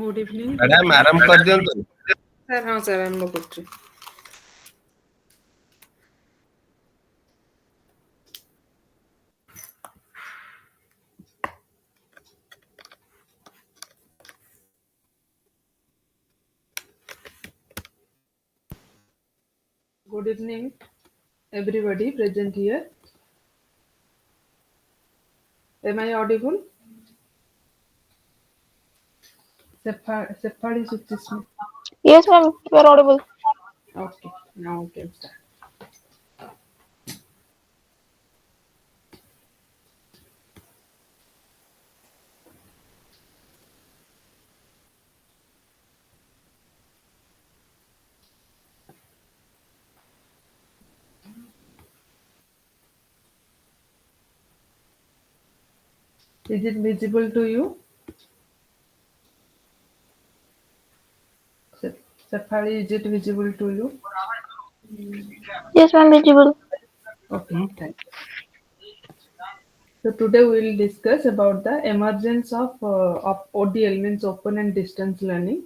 Good evening. Madam ଆରମ୍ଭ କରିଦିଅନ୍ତୁ। Sir, हाँ sir, आरंभ କରୁଛି। Good evening, everybody present here. Am I audible? Sephali Suchisma. Yes, ma'am, you are audible. Okay, now we can start. Is it visible to you? Sephali, is it visible to you? Yes, ma'am, visible. Okay, thank you. So today we will discuss about the emergence of ODL, means open and distance learning.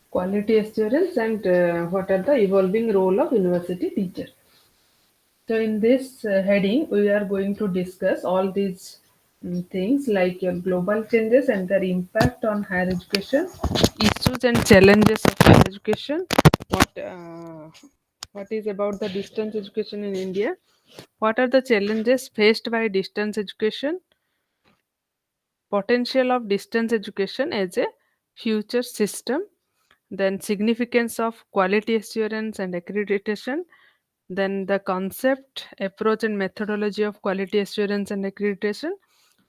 Quality assurance and what are the evolving role of university teacher. So in this heading, we are going to discuss all these things like your global changes and their impact on higher education, issues and challenges of higher education, what is about the distance education in India, what are the challenges faced by distance education, potential of distance education as a future system, then significance of quality assurance and accreditation, then the concept, approach and methodology of quality assurance and accreditation,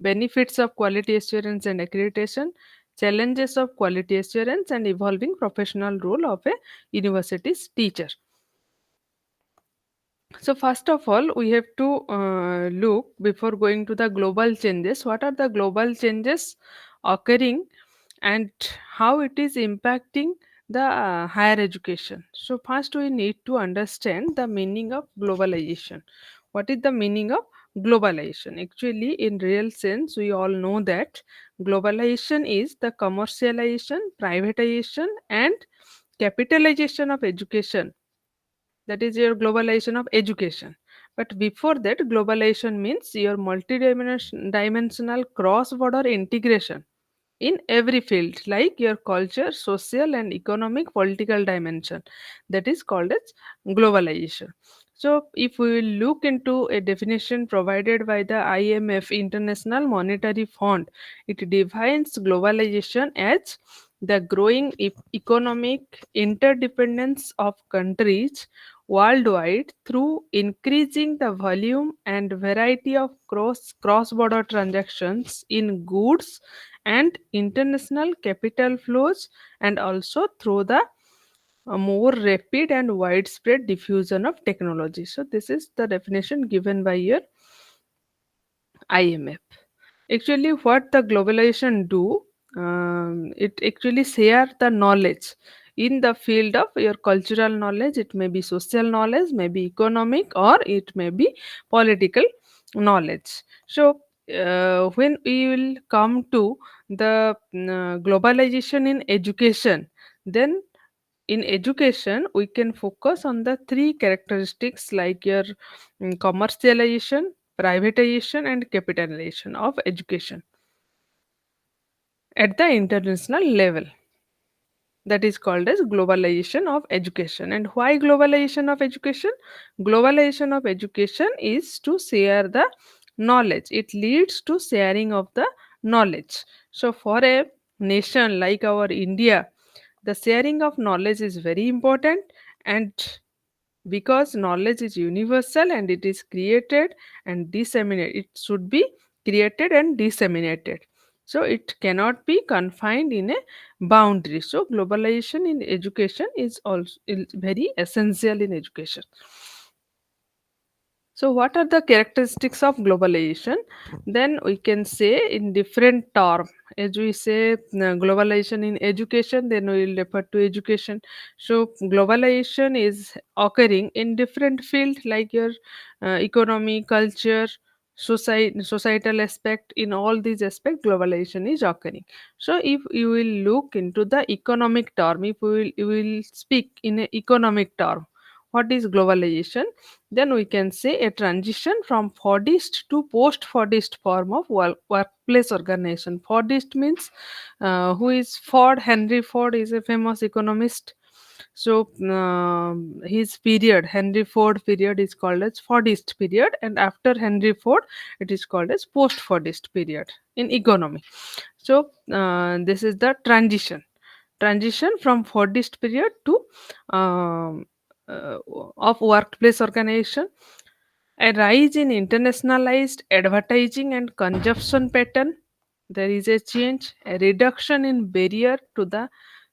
benefits of quality assurance and accreditation, challenges of quality assurance and evolving professional role of a university's teacher. So first of all, we have to look before going to the global changes. What are the global changes occurring and how it is impacting the higher education? So first we need to understand the meaning of globalization. What is the meaning of globalization? Actually, in real sense, we all know that globalization is the commercialization, privatization, and capitalization of education, that is your globalization of education. But before that, globalization means your multi-dimensional cross-border integration in every field, like your culture, social and economic political dimension, that is called as globalization. So if we will look into a definition provided by the IMF, International Monetary Fund, it defines globalization as the growing economic interdependence of countries worldwide through increasing the volume and variety of cross border transactions in goods and international capital flows, and also through the more rapid and widespread diffusion of technology. So this is the definition given by your IMF. Actually, what the globalization do, it actually share the knowledge in the field of your cultural knowledge. It may be social knowledge, maybe economic, or it may be political knowledge. So when we will come to the globalization in education, then in education we can focus on the three characteristics like your commercialization, privatization and capitalization of education at the international level, that is called as globalization of education. And why globalization of education? Globalization of education is to share the knowledge, it leads to sharing of the knowledge. So for a nation like our India, the sharing of knowledge is very important, and because knowledge is universal and it is created and disseminated, it should be created and disseminated, so it cannot be confined in a boundary. So globalization in education is very essential in education. So what are the characteristics of globalization? Then we can say in different term, as we say globalization in education, then we will refer to education. So globalization is occurring in different fields like your economy, culture, societal aspect, in all these aspects globalization is occurring. So if you will look into the economic term, if you will speak in an economic term, what is globalization, then we can say a transition from Fordist to post Fordist form of workplace organization. Fordist means who is Ford? Henry Ford is a famous economist. So his period, Henry Ford period, is called as Fordist period, and after Henry Ford, it is called as post Fordist period in economy. So this is the transition from Fordist period to um, uh, of workplace organization, a rise in internationalized advertising and consumption pattern. There is a change, a reduction in barrier to the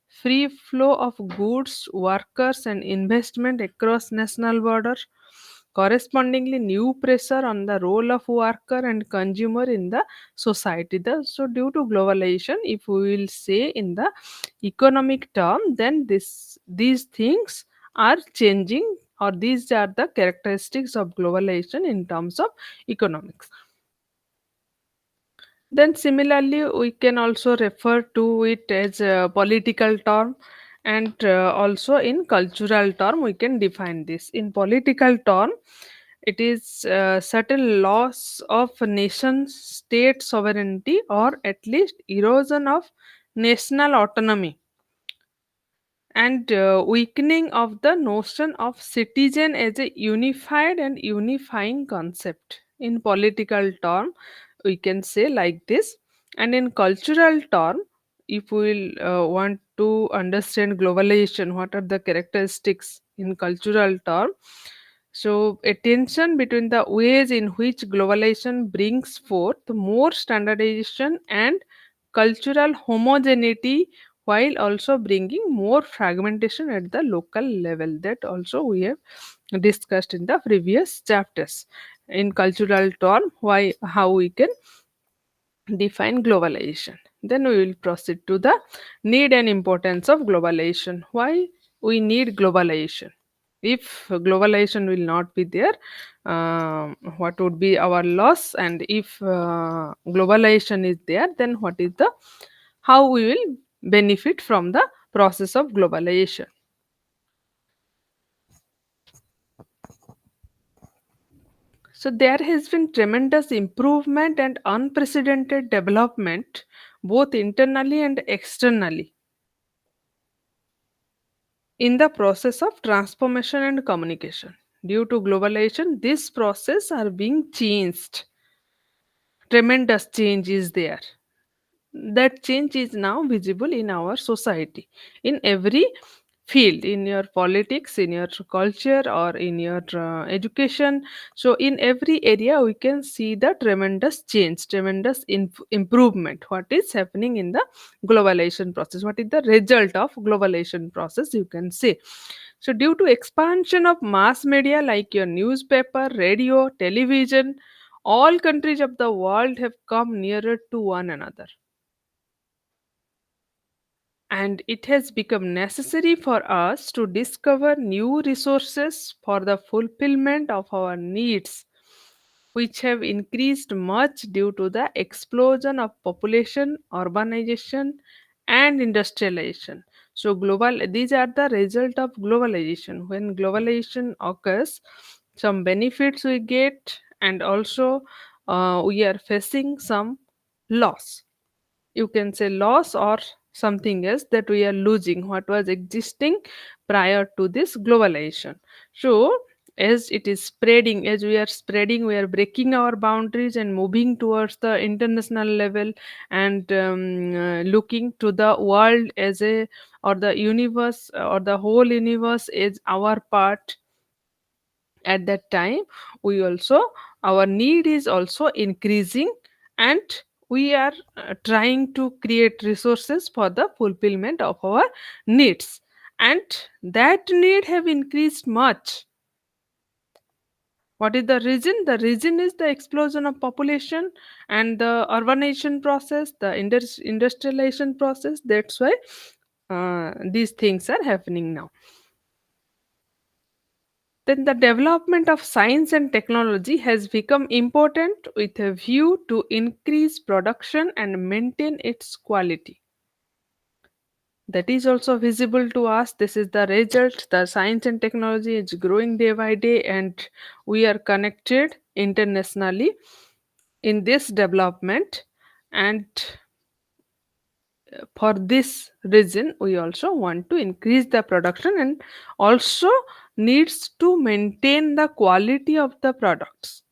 free flow of goods, workers, and investment across national borders. Correspondingly, new pressure on the role of worker and consumer in the society. So, due to globalization, if we will say in the economic term, then these things are changing, or these are the characteristics of globalization in terms of economics. Then similarly, we can also refer to it as a political term, and also in cultural term we can define this. In political term, it is certain loss of nation state sovereignty, or at least erosion of national autonomy, and weakening of the notion of citizen as a unified and unifying concept. In political term we can say like this, and in cultural term, if we will want to understand globalization, what are the characteristics in cultural term. So a tension between the ways in which globalization brings forth more standardization and cultural homogeneity, while also bringing more fragmentation at the local level, that also we have discussed in the previous chapters. In cultural term, why, how we can define globalization. Then we will proceed to the need and importance of globalization. Why we need globalization? If globalization will not be there, what would be our loss? And if globalization is there, then what is the, how we will benefit from the process of globalization? So there has been tremendous improvement and unprecedented development, both internally and externally, in the process of transformation and communication. Due to globalization, this process are being changed. Tremendous change is there. That change is now visible in our society, in every field, in your politics, in your culture, or in your education. So in every area we can see the tremendous change, tremendous improvement, what is happening in the globalization process, what is the result of globalization process, you can say. So due to expansion of mass media like your newspaper, radio, television, all countries of the world have come nearer to one another, and it has become necessary for us to discover new resources for the fulfillment of our needs, which have increased much due to the explosion of population, urbanization, and industrialization. So, these are the result of globalization. When globalization occurs, some benefits we get, and also we are facing some loss. You can say loss, or something else, that we are losing what was existing prior to this globalization. So as it is spreading, as we are spreading, we are breaking our boundaries and moving towards the international level, and looking to the world as a, or the universe, or the whole universe as our part. At that time, we also, our need is also increasing, and we are trying to create resources for the fulfillment of our needs, and that need have increased much. What is the reason? The reason is the explosion of population and the urbanization process, the industrialization process. That's why these things are happening now. Then the development of science and technology has become important with a view to increase production and maintain its quality. That is also visible to us. This is the result. The science and technology is growing day by day, and we are connected internationally in this development. And for this reason, we also want to increase the production and also needs to maintain the quality of the products.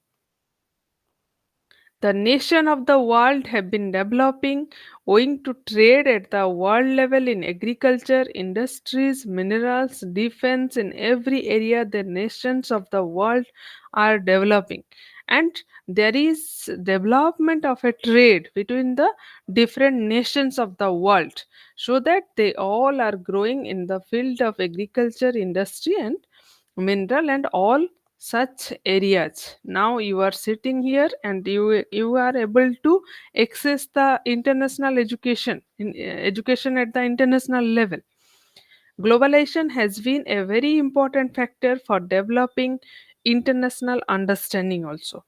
The nation of the world have been developing owing to trade at the world level in agriculture, industries, minerals, defense. In every area the nations of the world are developing. And there is development of a trade between the different nations of the world, so that they all are growing in the field of agriculture, industry and mineral and all such areas. Now you are sitting here and you are able to access the international education in education at the international level. Globalization has been a very important factor for developing international understanding also.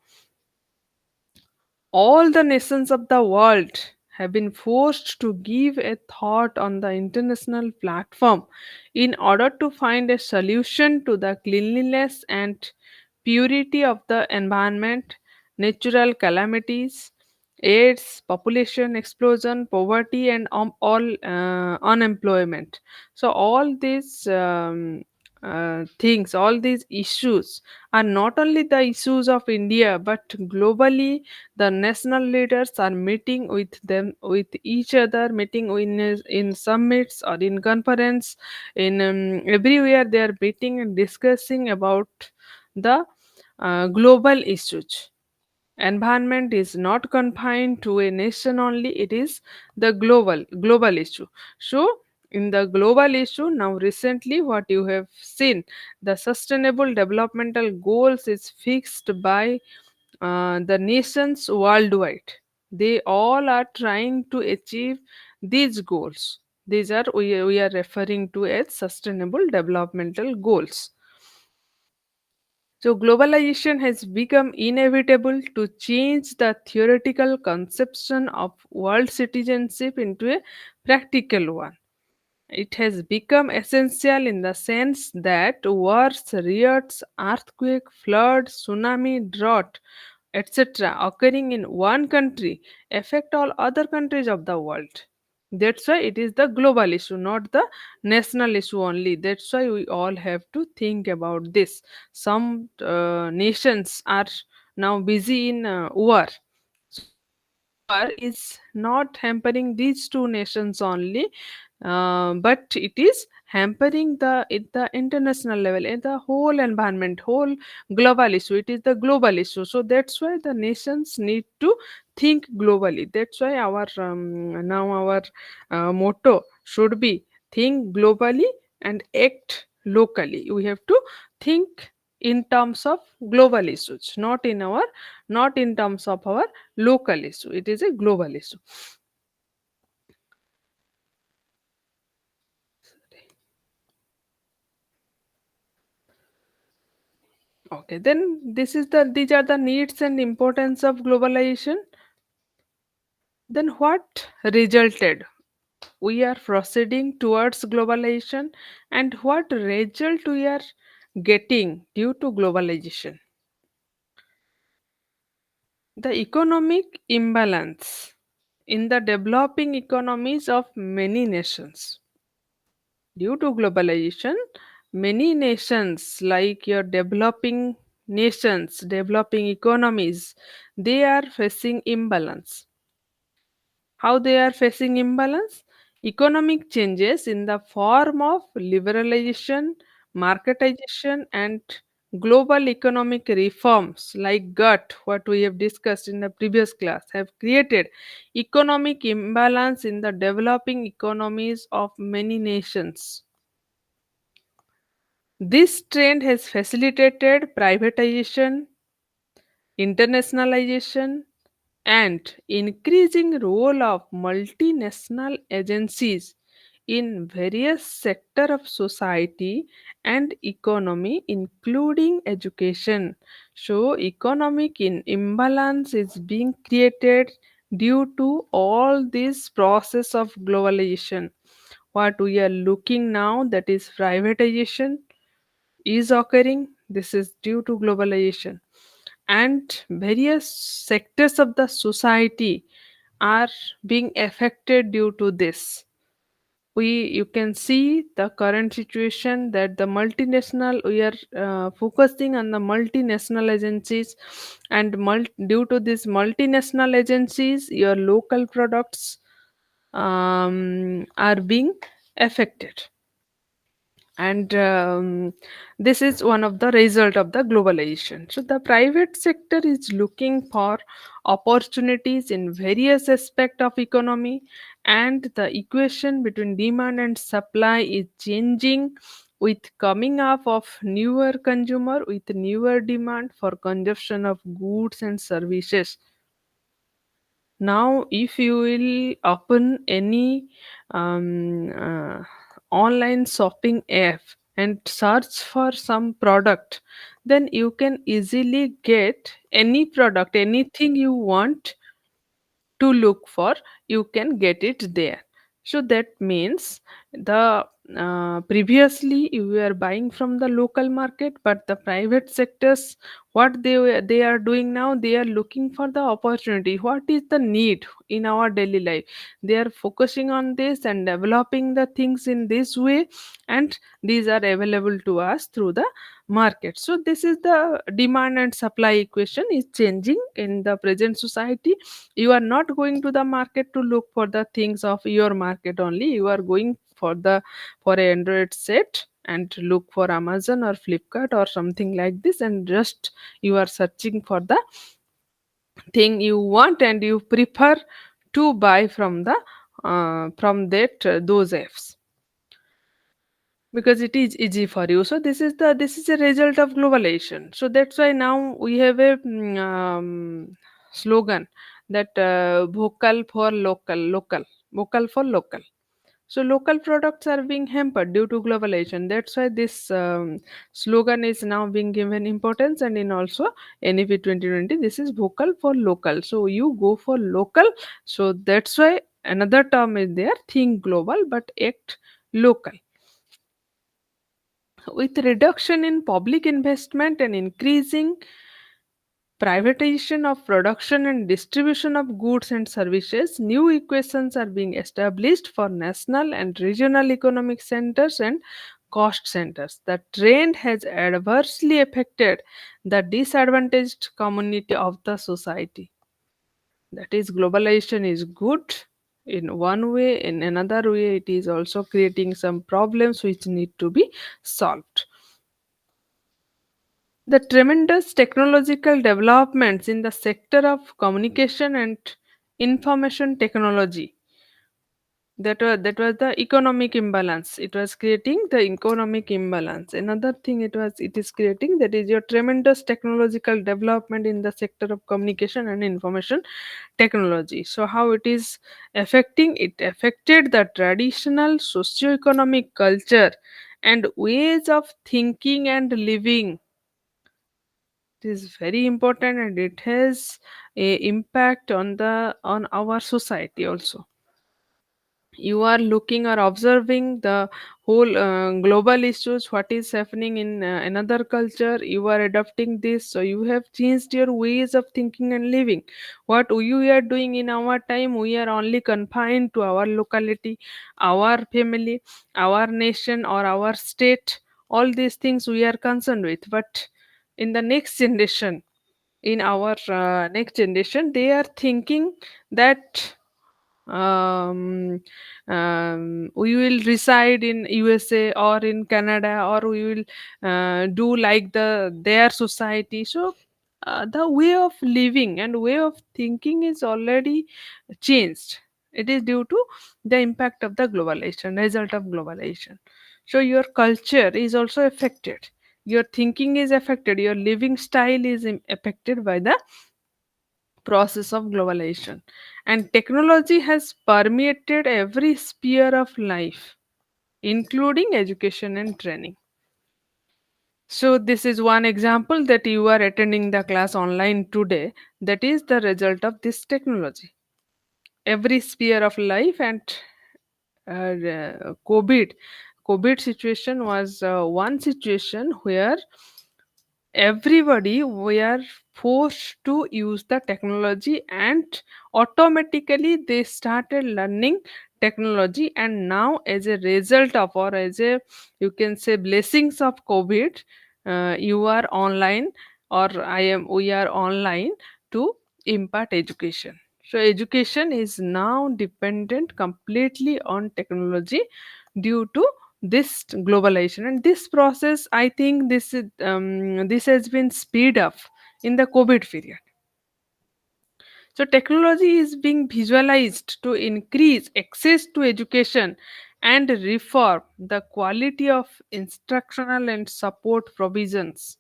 All the nations of the world have been forced to give a thought on the international platform in order to find a solution to the cleanliness and purity of the environment, natural calamities, AIDS, population explosion, poverty, and all unemployment. So, all these things, all these issues are not only the issues of India but globally. The national leaders are meeting with them with each other, meeting in summits or in conference, in everywhere they are meeting and discussing about the global issues. Environment is not confined to a nation only, it is the global issue. So in the global issue, now recently what you have seen, the sustainable developmental goals is fixed by the nations worldwide. They all are trying to achieve these goals. These are we are referring to as sustainable developmental goals. So, globalization has become inevitable to change the theoretical conception of world citizenship into a practical one. It has become essential in the sense that wars, riots, earthquake, flood, tsunami, drought, etc., occurring in one country affect all other countries of the world. That's why it is the global issue, not the national issue only. That's why we all have to think about this. Some nations are now busy in war. So this war is not hampering these two nations only, but it is hampering the at the international level, at the whole environment, whole global issue. It is the global issue. So that's why the nations need to think globally. That's why our now our motto should be think globally and act locally. We have to think in terms of global issues, not in terms of our local issue. It is a global issue. Okay, then these are the needs and importance of globalization. Then what resulted? We are proceeding towards globalization, and what result we are getting due to globalization? The economic imbalance in the developing economies of many nations. Due to globalization, many nations, like your developing nations, developing economies, they are facing imbalance. How they are facing imbalance? Economic changes in the form of liberalization, marketization, and global economic reforms like GUT, what we have discussed in the previous class, have created economic imbalance in the developing economies of many nations. This trend has facilitated privatization, internationalization, and increasing role of multinational agencies in various sector of society and economy, including education. So economic imbalance is being created due to all this process of globalization. What we are looking now, that is privatization, is occurring. This is due to globalization, and various sectors of the society are being affected due to this. You can see the current situation that the multinational, we are focusing on the multinational agencies, and due to these multinational agencies your local products are being affected. And this is one of the result of the globalization. So the private sector is looking for opportunities in various aspects of economy, and the equation between demand and supply is changing with coming up of newer consumer with newer demand for consumption of goods and services. Now if you will open any online shopping app and search for some product, then you can easily get any product, anything you want to look for, you can get it there. So that means the previously you were buying from the local market, but the private sectors, what they are doing now, they are looking for the opportunity, what is the need in our daily life. They are focusing on this and developing the things in this way, and these are available to us through the market. So this is the demand and supply equation is changing in the present society. You are not going to the market to look for the things of your market only. You are going for the for a Android set and look for Amazon or Flipkart or something like this, and just you are searching for the thing you want, and you prefer to buy from that those apps because it is easy for you. So this is a result of globalization. So that's why now we have a slogan that vocal for local, vocal for local. So local products are being hampered due to globalization. That's why this slogan is now being given importance. And in also NEP 2020, this is vocal for local. So you go for local. So that's why another term is there: think global but act local. With reduction in public investment and increasing privatization of production and distribution of goods and services, new equations are being established for national and regional economic centers and cost centers. The trend has adversely affected the disadvantaged community of the society. That is, globalization is good in one way, in another way, it is also creating some problems which need to be solved. The tremendous technological developments in the sector of communication and information technology, that was the economic imbalance. It was creating the economic imbalance. Another thing it is creating, that is your tremendous technological development in the sector of communication and information technology. So how it is affecting, it affected the traditional socio-economic culture and ways of thinking and living. It is very important, and it has a impact on the on our society also. You are looking or observing the whole global issues, what is happening in another culture, you are adopting this, so you have changed your ways of thinking and living. What we are doing in our time, we are only confined to our locality, our family, our nation or our state. All these things we are concerned with, but in the next generation, in our next generation, they are thinking that um, we will reside in USA or in Canada, or we will do like their society. So the way of living and way of thinking is already changed. It is due to the impact of the globalization, result of globalization. So your culture is also affected, your thinking is affected, your living style is affected by the process of globalization. And technology has permeated every sphere of life. including education and training. So, this is one example that you are attending the class online today. That is the result of this technology. Every sphere of life and COVID situation was one situation where everybody were forced to use the technology, and automatically they started learning technology. And now, as a result of, or as a, you can say, blessings of COVID, you are online, or I am we are online to impart education. So education is now dependent completely on technology due to this globalization. And this process, I think, this has been speed up in the COVID period. So technology is being visualized to increase access to education and reform the quality of instructional and support provisions.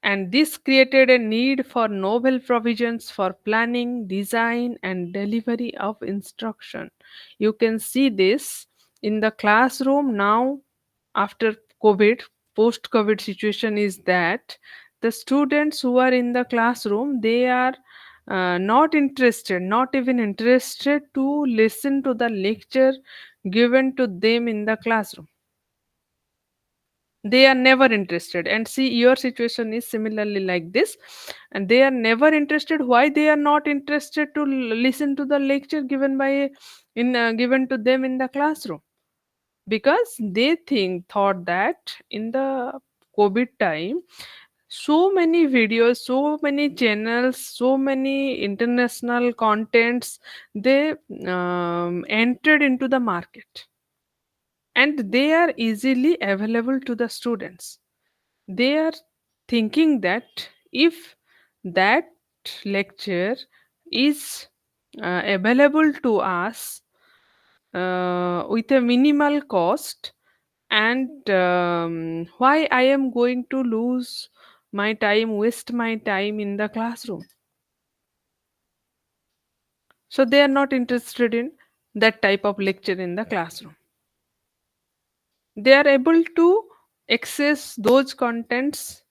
And this created a need for novel provisions for planning, design, and delivery of instruction. You can see this in the classroom now. After COVID, post COVID situation is that the students who are in the classroom, they are not interested, not even interested to listen to the lecture given to them in the classroom. They are never interested. And see, your situation is similarly like this. And they are never interested. Why they are not interested to listen to the lecture given by in given to them in the classroom? Because they thought that in the COVID time, so many videos, so many channels, so many international contents, they entered into the market, and they are easily available to the students. They are thinking that if that lecture is available to us with a minimal cost, and why I am going to lose my time, waste my time in the classroom? So they are not interested in that type of lecture in the classroom. They are able to access those contents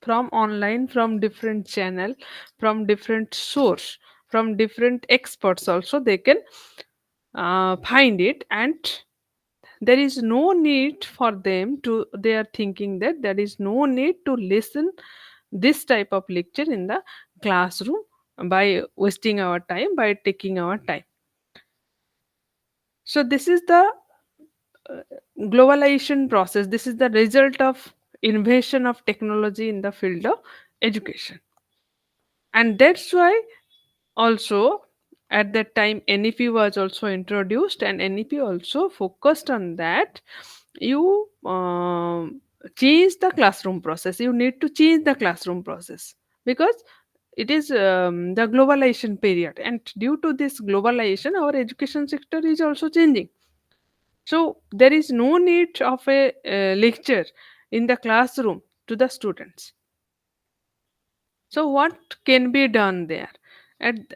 from online, from different channel, from different source, from different experts also they can find it. And there is no need for them to, they are thinking that there is no need to listen this type of lecture in the classroom by wasting our time, by taking our time. So this is the uh, globalization process. This is the result of invention of technology in the field of education. And that's why also at that time NEP was also introduced, and NEP also focused on that. You change the classroom process. You need to change the classroom process because it is the globalization period, and due to this globalization our education sector is also changing. So there is no need of a lecture in the classroom to the students. So what can be done there? And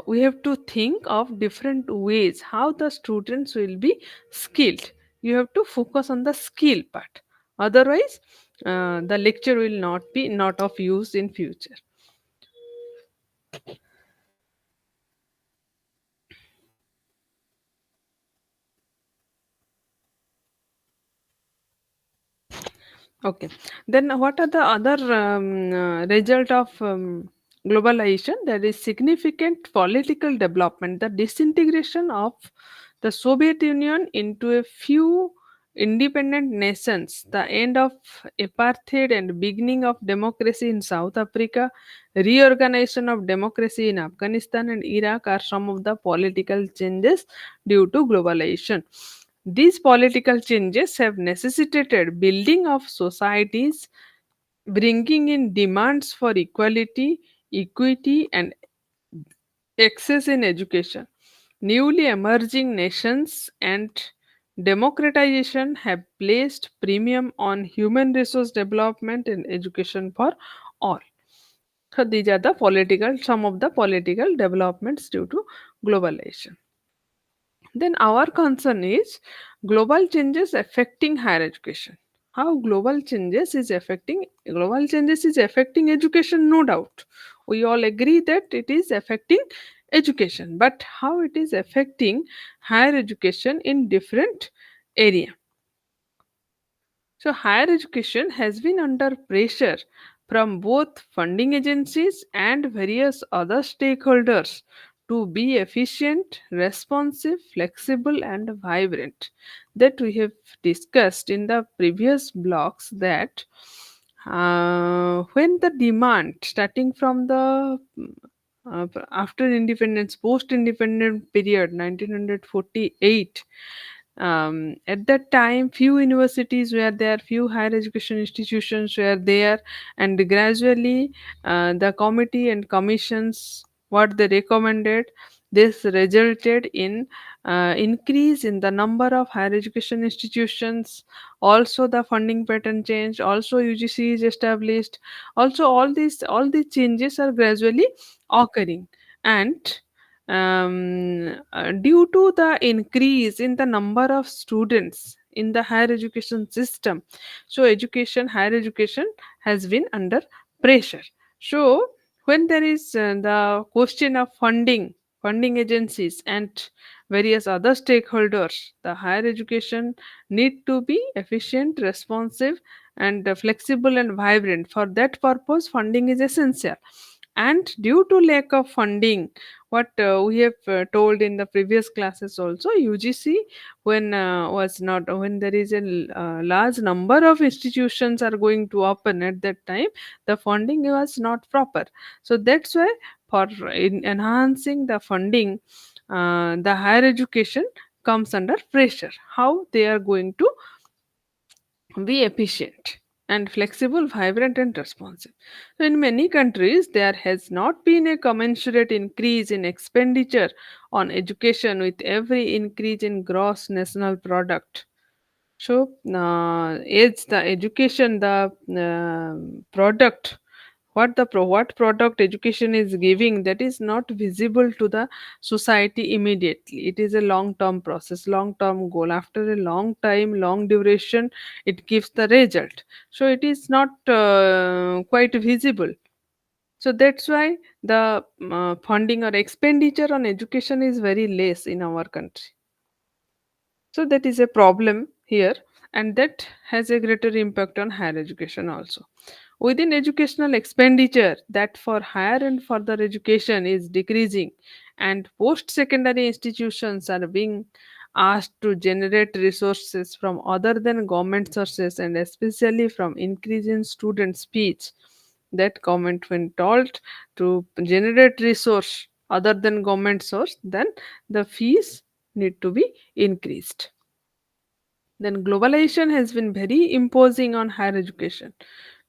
we have to think of different ways how the students will be skilled. You have to focus on the skill part. Otherwise, the lecture will not of use in future. Okay. Then what are the other result of globalization? There is significant political development, the disintegration of the Soviet Union into a few independent nations, the end of apartheid and beginning of democracy in South Africa, reorganization of democracy in Afghanistan and Iraq are some of the political changes due to globalization. These political changes have necessitated building of societies, bringing in demands for equality, equity, and access in education. Newly emerging nations and democratization have placed premium on human resource development and education for all. So these are the political, some of the political developments due to globalization. Then our concern is global changes affecting higher education. How global changes is affecting education, no doubt. We all agree that it is affecting education, but how it is affecting higher education in different area. So, higher education has been under pressure from both funding agencies and various other stakeholders to be efficient, responsive, flexible, and vibrant. That we have discussed in the previous blocks that when the demand starting from the after independence, post independent period 1948, at that time few universities were there, few higher education institutions were there, and gradually the committee and commissions what they recommended, this resulted in increase in the number of higher education institutions. Also the funding pattern changed, also UGC is established, also all these changes are gradually occurring. And due to the increase in the number of students in the higher education system, so higher education has been under pressure. So when there is the question of funding agencies and various other stakeholders, the higher education need to be efficient, responsive, and flexible and vibrant. For that purpose funding is essential. And due to lack of funding, what we have told in the previous classes also, UGC when was not when there is a large number of institutions are going to open at that time, the funding was not proper. So that's why for enhancing the funding, the higher education comes under pressure. How they are going to be efficient and flexible, vibrant, and responsive. So, in many countries, there has not been a commensurate increase in expenditure on education with every increase in gross national product. So, is the education the product? What product education is giving, that is not visible to the society immediately. It is a long term process, long term goal. After a long time, long duration, it gives the result. So it is not quite visible. So that's why the funding or expenditure on education is very less in our country. So that is a problem here, and that has a greater impact on higher education also. Within educational expenditure, that for higher and further education is decreasing, and post secondary institutions are being asked to generate resources from other than government sources, and especially from increase in student speech. That government, when told to generate resource other than government source, then the fees need to be increased. Then globalization has been very imposing on higher education.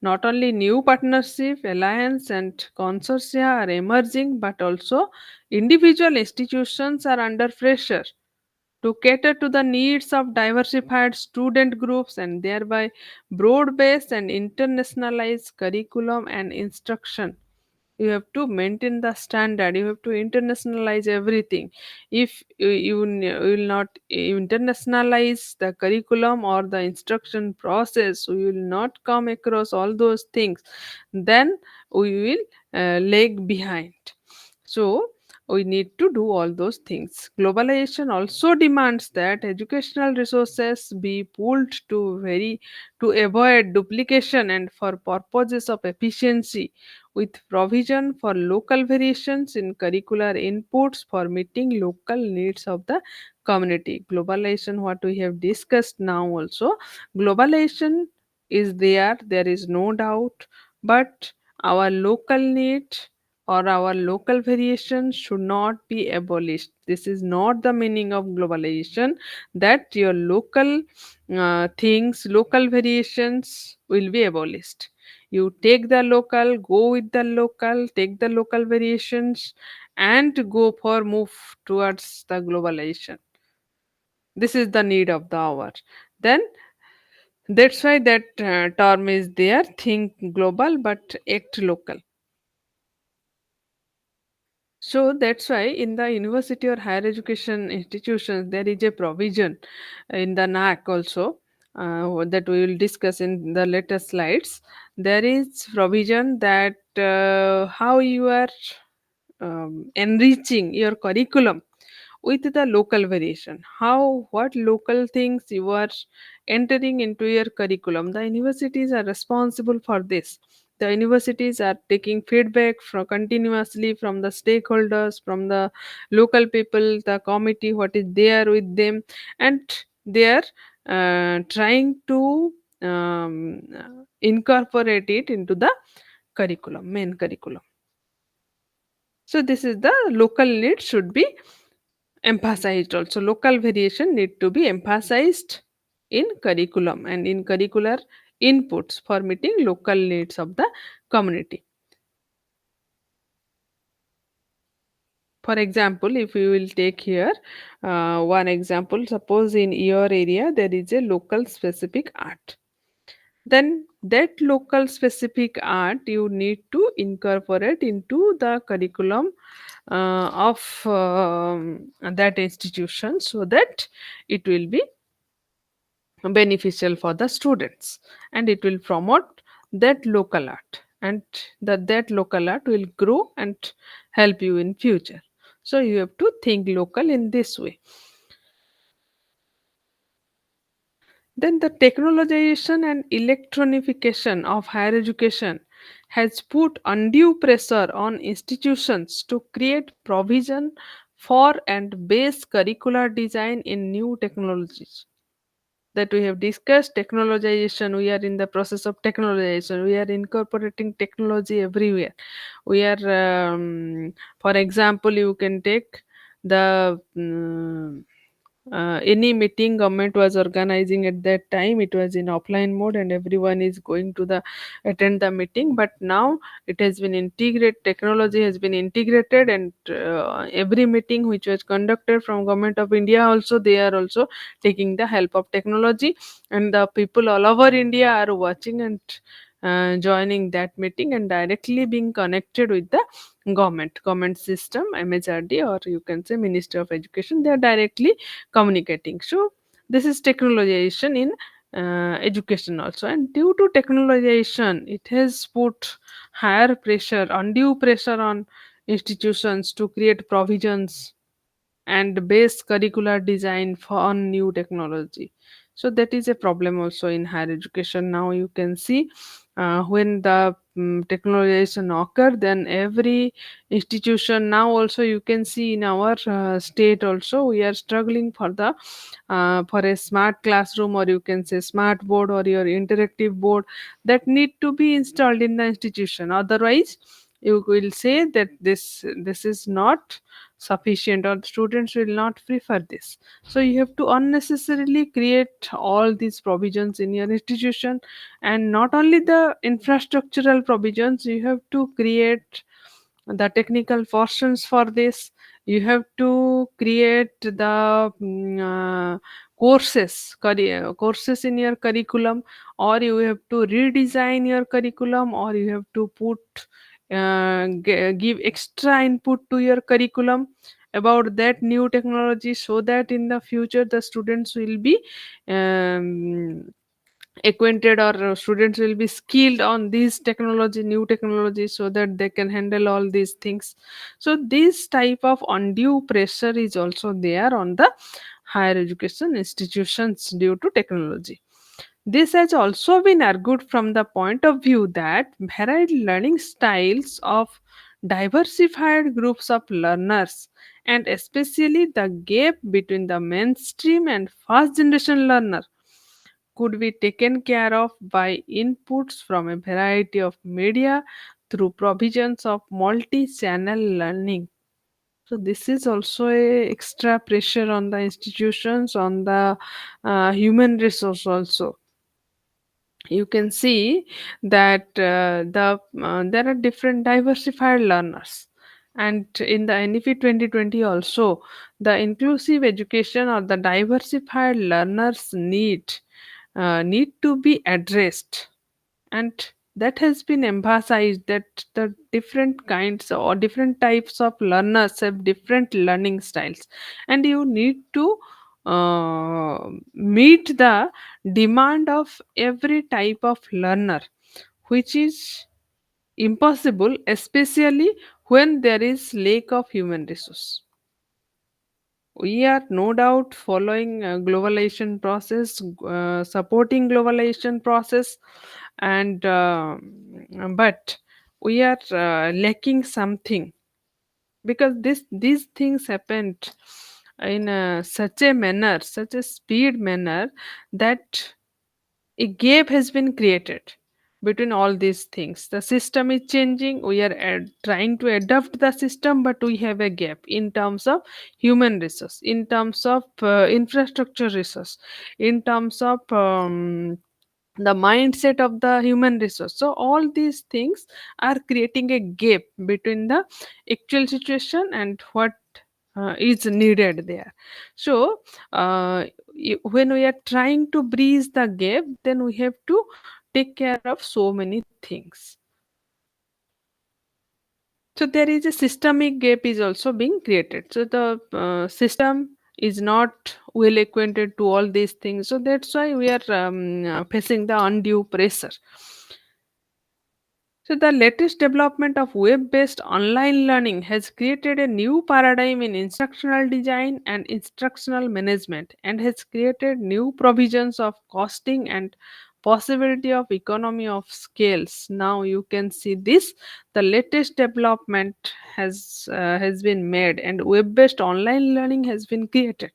Not only new partnership, alliance, and consortia are emerging, but also individual institutions are under pressure to cater to the needs of diversified student groups and thereby broad based and internationalized curriculum and instruction. You have to maintain the standard, you have to internationalize everything. If you will not internationalize the curriculum or the instruction process, we will not come across all those things, then we will lag behind. So we need to do all those things. Globalization also demands that educational resources be pooled to avoid duplication and for purposes of efficiency, with provision for local variations in curricular inputs for meeting local needs of the community. Globalization, what we have discussed now also, globalization is there is no doubt, but our local need or our local variation should not be abolished. This is not the meaning of globalization, that your local things, local variations will be abolished. You take the local, go with the local, take the local variations, and go for move towards the globalization. This is the need of the hour. Then that's why that term is there, think global but act local. So that's why in the university or higher education institutions there is a provision in the NAC also, that we will discuss in the later slides. There is provision that how you are enriching your curriculum with the local variation, how what local things you are entering into your curriculum. The universities are responsible for this. The universities are taking feedback from continuously from the stakeholders, from the local people, the committee what is there with them, and they are trying to incorporate it into the curriculum, main curriculum. So this is the local need should be emphasized also. Local variation need to be emphasized in curriculum and in curricular inputs for meeting local needs of the community. For example, if we will take here one example, suppose in your area there is a local specific art, then that local specific art you need to incorporate into the curriculum of that institution, so that it will be beneficial for the students and it will promote that local art, and that local art will grow and help you in future. So you have to think local in this way. Then the technologization and electronification of higher education has put undue pressure on institutions to create provision for and base curricular design in new technologies. That we have discussed technologization, we are in the process of technologization, we are incorporating technology everywhere. We are for example, you can take the any meeting government was organizing at that time, it was in offline mode and everyone is going to the attend the meeting, but now it has been integrated, technology has been integrated, and every meeting which was conducted from government of India also, they are also taking the help of technology, and the people all over India are watching and joining that meeting and directly being connected with the government system, MHRD, or you can say Minister of Education. They are directly communicating. So this is technologization in education also, and due to technologization it has put higher pressure, undue pressure on institutions to create provisions and base curricular design for on new technology. So that is a problem also in higher education. Now you can see when the technologization occur, then every institution, now also you can see in our state also we are struggling for the for a smart classroom, or you can say smart board or your interactive board that need to be installed in the institution. Otherwise you will say that this is not sufficient, or students will not prefer this. So you have to unnecessarily create all these provisions in your institution, and not only the infrastructural provisions, you have to create the technical portions for this. You have to create the courses in your curriculum, or you have to redesign your curriculum, or you have to put give extra input to your curriculum about that new technology, so that in the future the students will be um, acquainted, or students will be skilled on these technology, new technology, so that they can handle all these things. So this type of undue pressure is also there on the higher education institutions due to technology. This has also been argued from the point of view that varied learning styles of diversified groups of learners, and especially the gap between the mainstream and first generation learner, could be taken care of by inputs from a variety of media through provisions of multi-channel learning. So this is also a extra pressure on the institutions, on the human resource also. You can see that there are different diversified learners, and in the NEP 2020 also, the inclusive education or the diversified learners need to be addressed, and that has been emphasized that the different kinds or different types of learners have different learning styles, and you need to meet the demand of every type of learner, which is impossible, especially when there is lack of human resource. We are no doubt following globalization process, supporting globalization process, and but we are lacking something, because these things happened in such a manner, such a speed manner, that a gap has been created between all these things. The system is changing, we are trying to adapt the system, but we have a gap in terms of human resource, in terms of infrastructure resource, in terms of the mindset of the human resource. So all these things are creating a gap between the actual situation and what is needed there. So when we are trying to bridge the gap, then we have to take care of so many things. So there is a systemic gap is also being created. So the system is not well acquainted to all these things. So that's why we are facing the undue pressure. So, the latest development of web based online learning has created a new paradigm in instructional design and instructional management, and has created new provisions of costing and possibility of economy of scales. Now you can see this, the latest development has been made, and web based online learning has been created.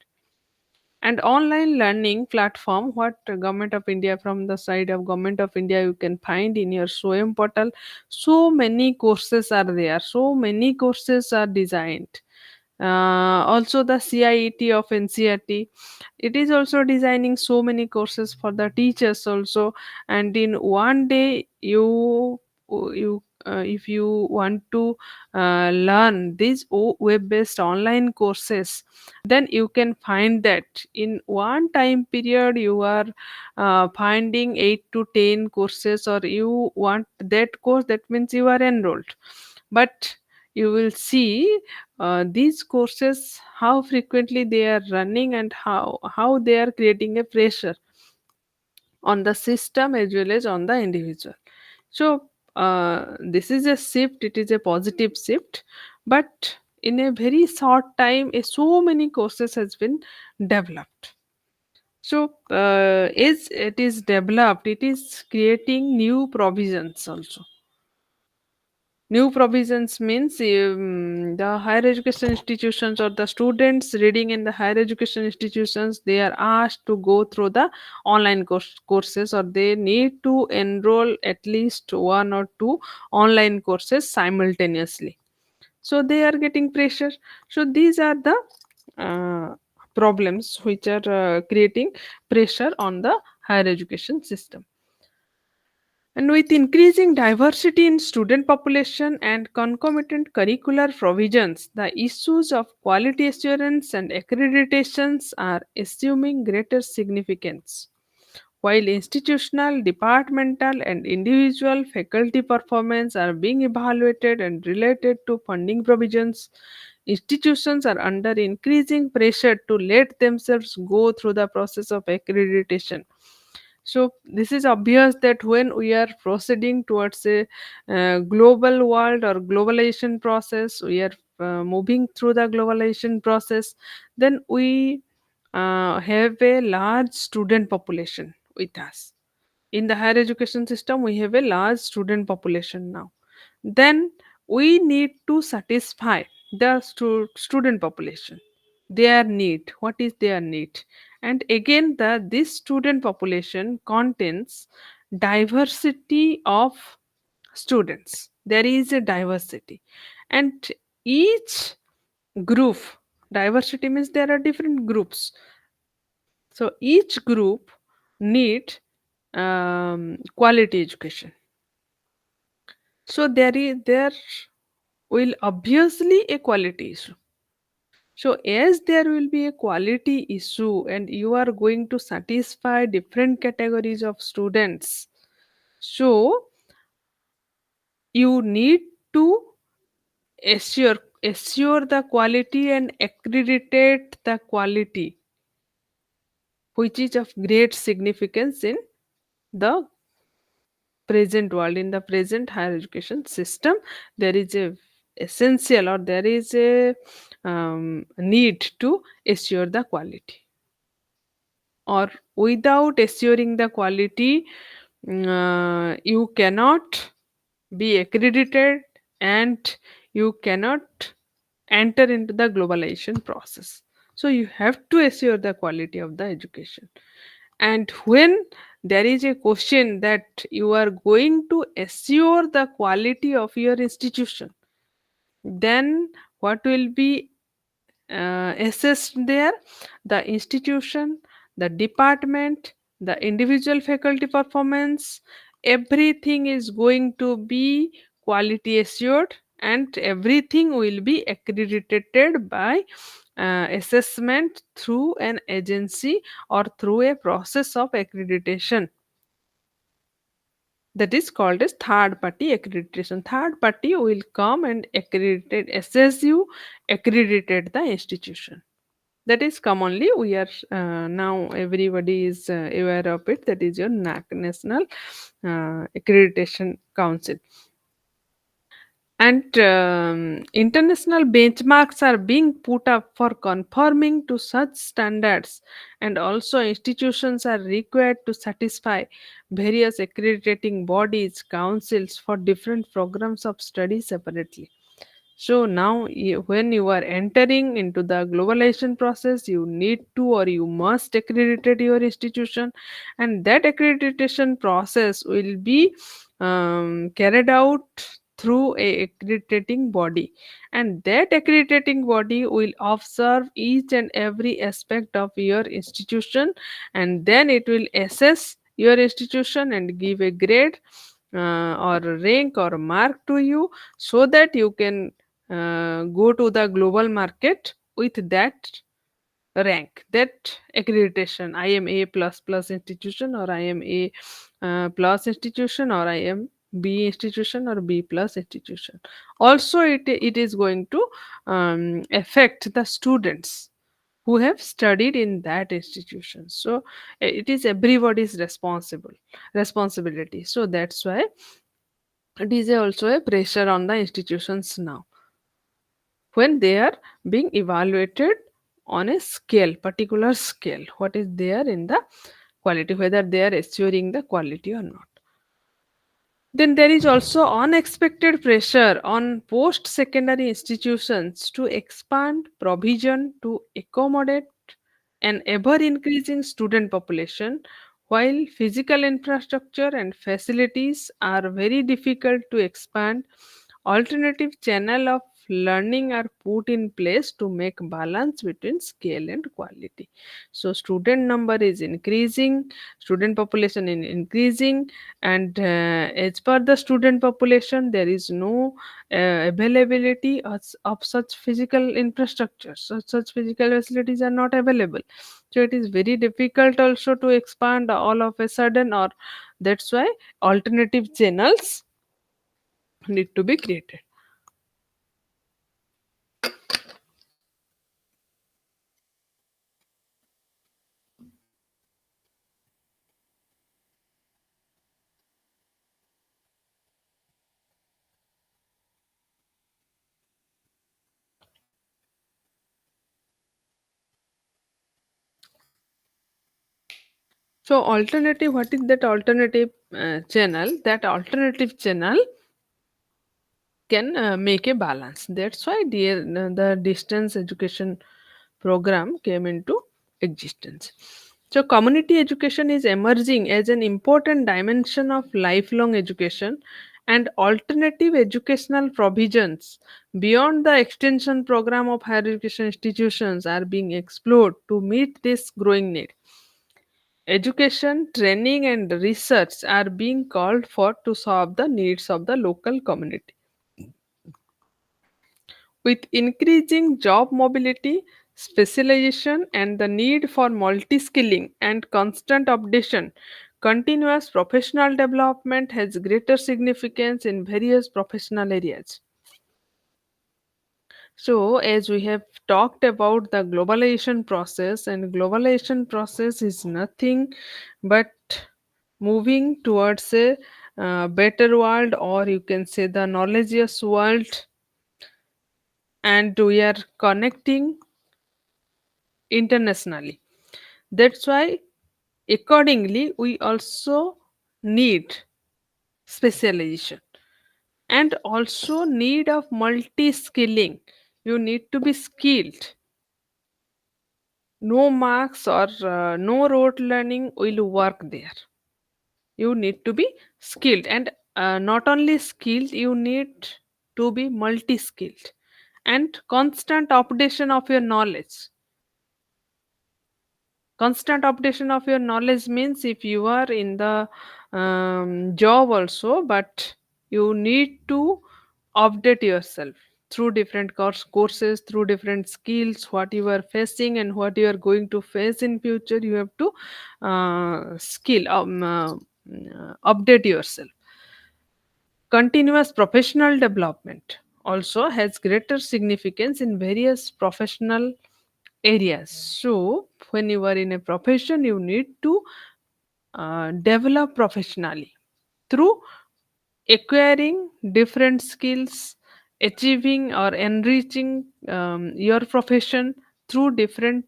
And online learning platform, what government of India, from the side of government of India, you can find in your SOEM portal, so many courses are there, so many courses are designed. Also the CIET of NCERT, it is also designing so many courses for the teachers also. And in one day you if you want to learn these web based online courses, then you can find that in one time period you are finding 8 to 10 courses, or you want that course, that means you are enrolled. But you will see these courses, how frequently they are running, and how they are creating a pressure on the system as well as on the individual. So this is a shift, it is a positive shift, but in a very short time so many courses has been developed. So as it is developed, it is creating new provisions also. New provisions means the higher education institutions or the students reading in the higher education institutions, they are asked to go through the online courses, or they need to enroll at least one or two online courses simultaneously. So they are getting pressure. So these are the uh, problems which are creating pressure on the higher education system. And with increasing diversity in student population and concomitant curricular provisions, the issues of quality assurance and accreditations are assuming greater significance. While institutional, departmental, and individual faculty performance are being evaluated and related to funding provisions, institutions are under increasing pressure to let themselves go through the process of accreditation. So this is obvious that when we are proceeding towards a global world or globalization process, we are moving through the globalization process, then we have a large student population with us. In the higher education system, we have a large student population now. Then we need to satisfy the student population, their need. What is their need? And again, this student population contains diversity of students. There is a diversity, and each group, diversity means there are different groups, so each group need quality education. So there will obviously a quality issue. So as there will be a quality issue and you are going to satisfy different categories of students, so You need to assure the quality and accreditate the quality, which is of great significance in the present world. In the present higher education system, there is a essential, or there is a need to assure the quality, or without assuring the quality, you cannot be accredited, and you cannot enter into the globalization process. So you have to assure the quality of the education. And when there is a question that you are going to assure the quality of your institution, then what will be assessed there? The institution, the department, the individual faculty performance, everything is going to be quality assured, and everything will be accredited by assessment through an agency or through a process of accreditation, that is called as third party accreditation. Third party will come and accredited, assess you, accredited the institution. That is commonly we are now everybody is aware of it, that is your National Accreditation Council. And international benchmarks are being put up for conforming to such standards, and also institutions are required to satisfy various accrediting bodies, councils for different programs of study separately. So now, when you are entering into the globalization process, you need to, or you must accredited your institution, and that accreditation process will be carried out through a accrediting body, and that accrediting body will observe each and every aspect of your institution, and then it will assess your institution and give a grade or rank or mark to you, so that you can go to the global market with that rank, that accreditation. I am A plus plus institution, or I am A plus institution, or I am B institution, or B plus institution. Also, it is going to affect the students who have studied in that institution. So it is everybody's responsibility. So that's why it is also a pressure on the institutions now, when they are being evaluated on a scale, particular scale, what is there in the quality, whether they are assuring the quality or not. Then there is also unexpected pressure on post secondary institutions to expand provision to accommodate an ever increasing student population. While physical infrastructure and facilities are very difficult to expand, alternative channel of learning are put in place to make balance between scale and quality. So student number is increasing, student population is increasing, and as per the student population, there is no availability of such physical infrastructure. Such physical facilities are not available, so it is very difficult also to expand all of a sudden, or that's why alternative channels need to be created. So alternative, what is that alternative channel? That alternative channel can make a balance. That's why the distance education program came into existence. So community education is emerging as an important dimension of lifelong education, and alternative educational provisions beyond the extension program of higher education institutions are being explored to meet this growing need. Education, training, and research are being called for to solve the needs of the local community. With increasing job mobility, specialization, and the need for multi skilling and constant updation, Continuous professional development has greater significance in various professional areas. So, as we have talked about the globalization process, and globalization process is nothing but moving towards a better world, or you can say the knowledgeous world, and we are connecting internationally. That's why, accordingly, we also need specialization and also need of multi skilling. You need to be skilled. No marks or no rote learning will work there. You need to be skilled, and not only skilled, you need to be multi skilled, and constant updation of your knowledge. Constant updation of your knowledge means if you are in the job also, but you need to update yourself through different courses, through different skills, what you are facing and what you are going to face in future. You have to update yourself. Continuous professional development also has greater significance in various professional areas. So, when you are in a profession, you need to develop professionally through acquiring different skills, achieving or enriching your profession through different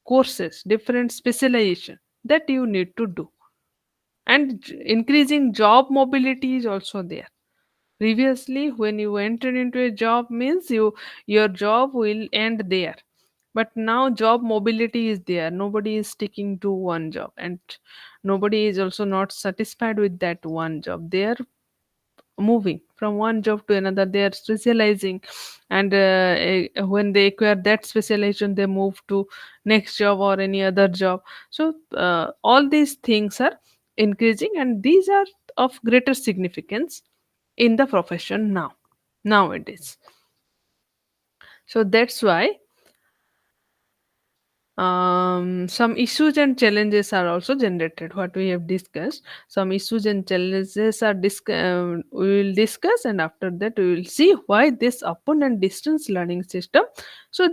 courses, different specialization that you need to do. And increasing job mobility is also there. Previously, when you enter into a job means your job will end there. But now job mobility is there. Nobody is sticking to one job, and nobody is also not satisfied with that one job. They are moving from one job to another. They are specializing, and when they acquire that specialization, they move to next job or any other job. So all these things are increasing, and these are of greater significance in the profession nowadays. So that's why some issues and challenges are also generated, what we have discussed. Some issues and challenges are we will discuss, and after that we will see why this open and distance learning system. So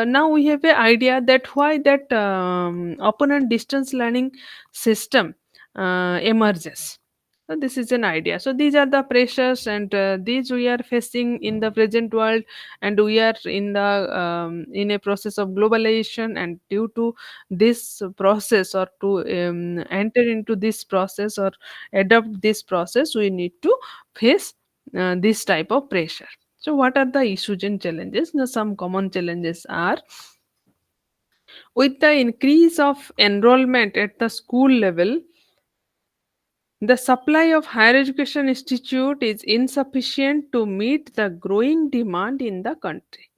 now we have an idea that why that open and distance learning system emerges. So this is an idea. So these are the pressures, and these we are facing in the present world, and we are in a process of globalization. And due to this process, or to enter into this process or adopt this process, we need to face this type of pressure. So what are the issues and challenges? Now, some common challenges are: with the increase of enrollment at the school level, the supply of higher education institute is insufficient to meet the growing demand in the country.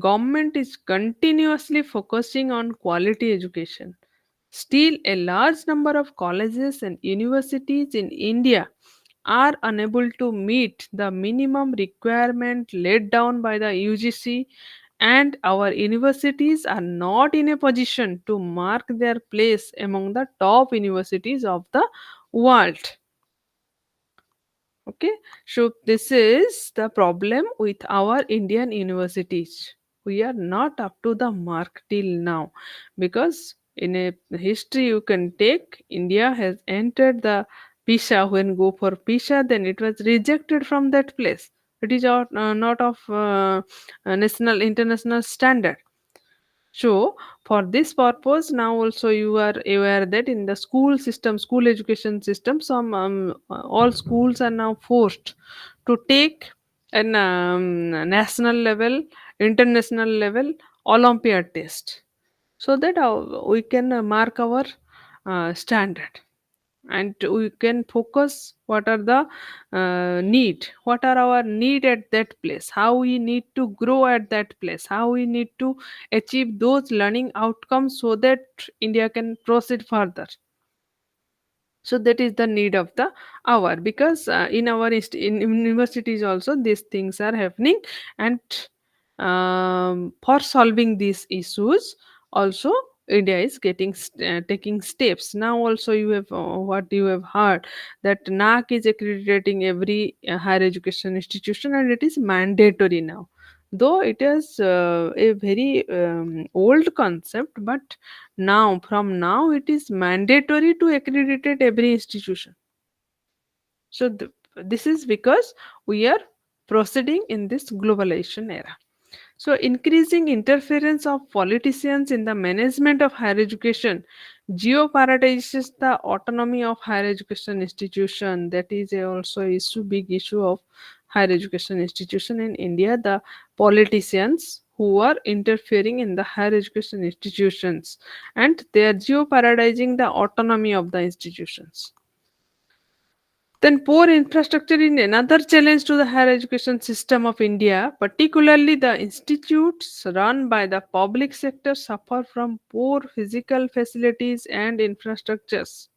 Government is continuously focusing on quality education. Still, a large number of colleges and universities in India are unable to meet the minimum requirement laid down by the UGC, and our universities are not in a position to mark their place among the top universities of the world. Okay, so this is the problem with our Indian universities. We are not up to the mark till now, because in a history you can take, India has entered the PISA. When go for PISA, then it was rejected from that place. It is not of national international standard. So, for this purpose, now also you are aware that in the school system, school education system, some all schools are now forced to take an national level, international level Olympiad test, so that we can mark our standard, and we can focus what are the need, what are our need at that place, how we need to grow at that place, how we need to achieve those learning outcomes, so that India can proceed further. So that is the need of the hour, because in our in universities also these things are happening. And for solving these issues also, India is taking steps. Now also you have what you have heard that NAC is accrediting every higher education institution, and it is mandatory now. Though it is a very old concept, but now from now it is mandatory to accreditate every institution. So this is because we are proceeding in this globalization era. So, increasing interference of politicians in the management of higher education jeopardizes the autonomy of higher education institution. That is also issue, big issue of higher education institution in India. The politicians who are interfering in the higher education institutions, and they are jeopardizing the autonomy of the institutions. Then poor infrastructure is another challenge to the higher education system of India, particularly the institutes run by the public sector suffer from poor physical facilities and infrastructures.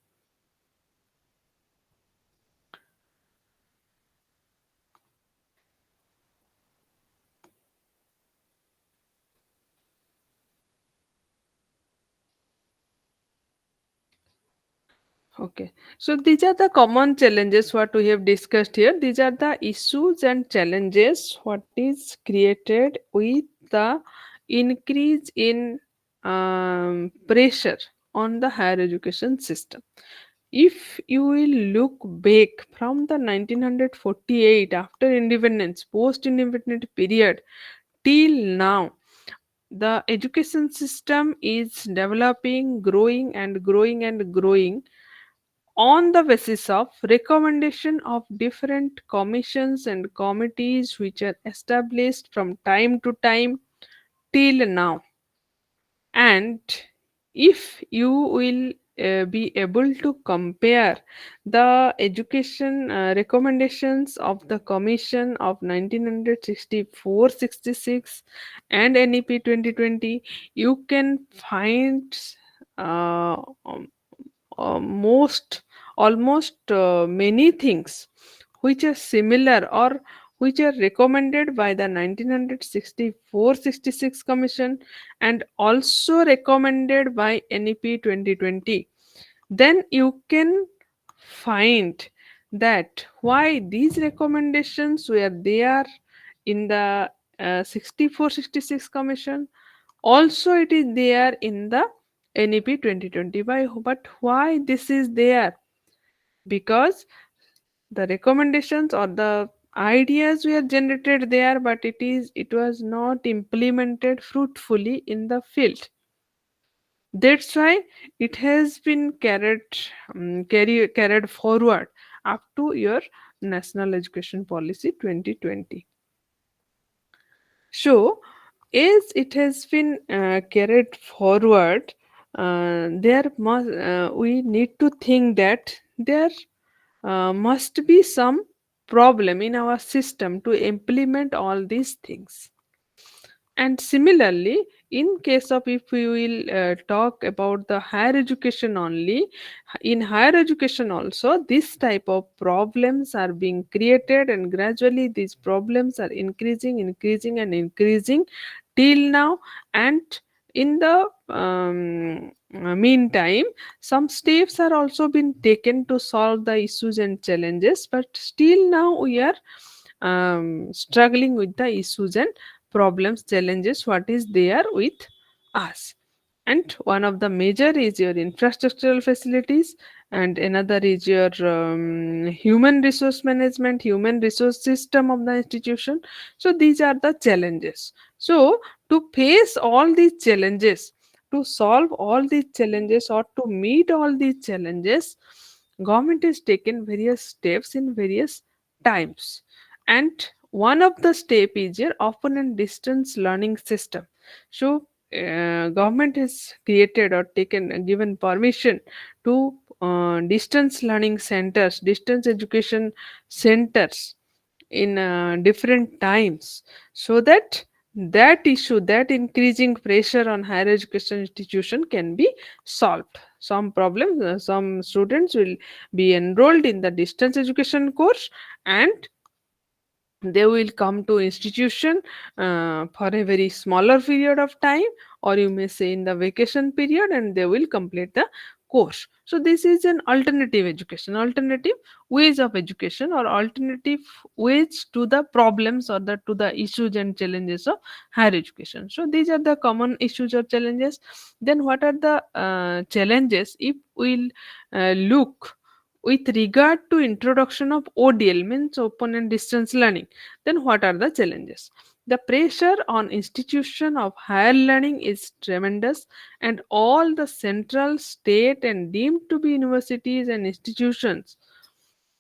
Okay, so these are the common challenges what we have discussed here. These are the issues and challenges what is created with the increase in pressure on the higher education system. If you will look back from the 1948 after independence, post independent period till now, the education system is developing, growing and growing and growing on the basis of recommendation of different commissions and committees which are established from time to time till now. And if you will be able to compare the education recommendations of the commission of 1964-66 and NEP 2020, you can find uh, um, most almost many things which are similar or which are recommended by the 1964-66 commission and also recommended by NEP 2020. Then you can find that why these recommendations were there in the 64-66 commission, also it is there in the NEP 2020. But why this is there? Because the recommendations or the ideas were generated there, but it was not implemented fruitfully in the field. That's why it has been carried forward up to your National Education Policy 2020. So, as it has been carried forward, we need to think that there must be some problem in our system to implement all these things. And similarly, in case of if we will talk about the higher education only, in higher education also, this type of problems are being created, and gradually these problems are increasing, and increasing till now. And in the meantime, some steps are also been taken to solve the issues and challenges, but still now we are struggling with the issues and problems, challenges what is there with us. And one of the major is your infrastructural facilities, and another is your human resource management, human resource system of the institution. So these are the challenges. So to face all these challenges, to solve all these challenges or to meet all these challenges, government has taken various steps in various times. And one of the step is your open and distance learning system. So government has created or taken given permission to distance learning centers, distance education centers in different times, so that that issue, that increasing pressure on higher education institution can be solved. Some problems, some students will be enrolled in the distance education course, and they will come to institution for a very smaller period of time, or you may say in the vacation period, and they will complete the course. So this is an alternative education, alternative ways of education, or alternative ways to the problems, or to the issues and challenges of higher education. So these are the common issues or challenges. Then what are the challenges if we'll look with regard to introduction of ODL, means open and distance learning? Then what are the challenges? The pressure on institution of higher learning is tremendous, and all the central, state, and deemed to be universities and institutions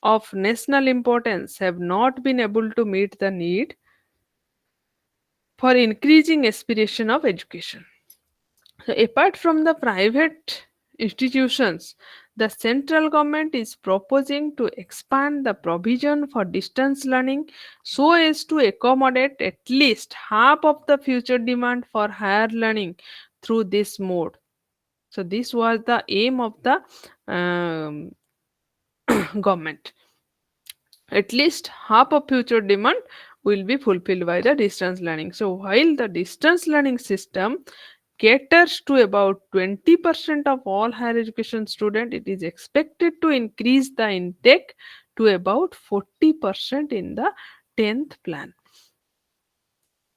of national importance have not been able to meet the need for increasing aspiration of education. So, apart from the private institutions, the central government is proposing to expand the provision for distance learning so as to accommodate at least half of the future demand for higher learning through this mode. So, this was the aim of the um, government. At least half of future demand will be fulfilled by the distance learning. So, while the distance learning system caters to about 20% of all higher education students, it is expected to increase the intake to about 40% in the 10th plan.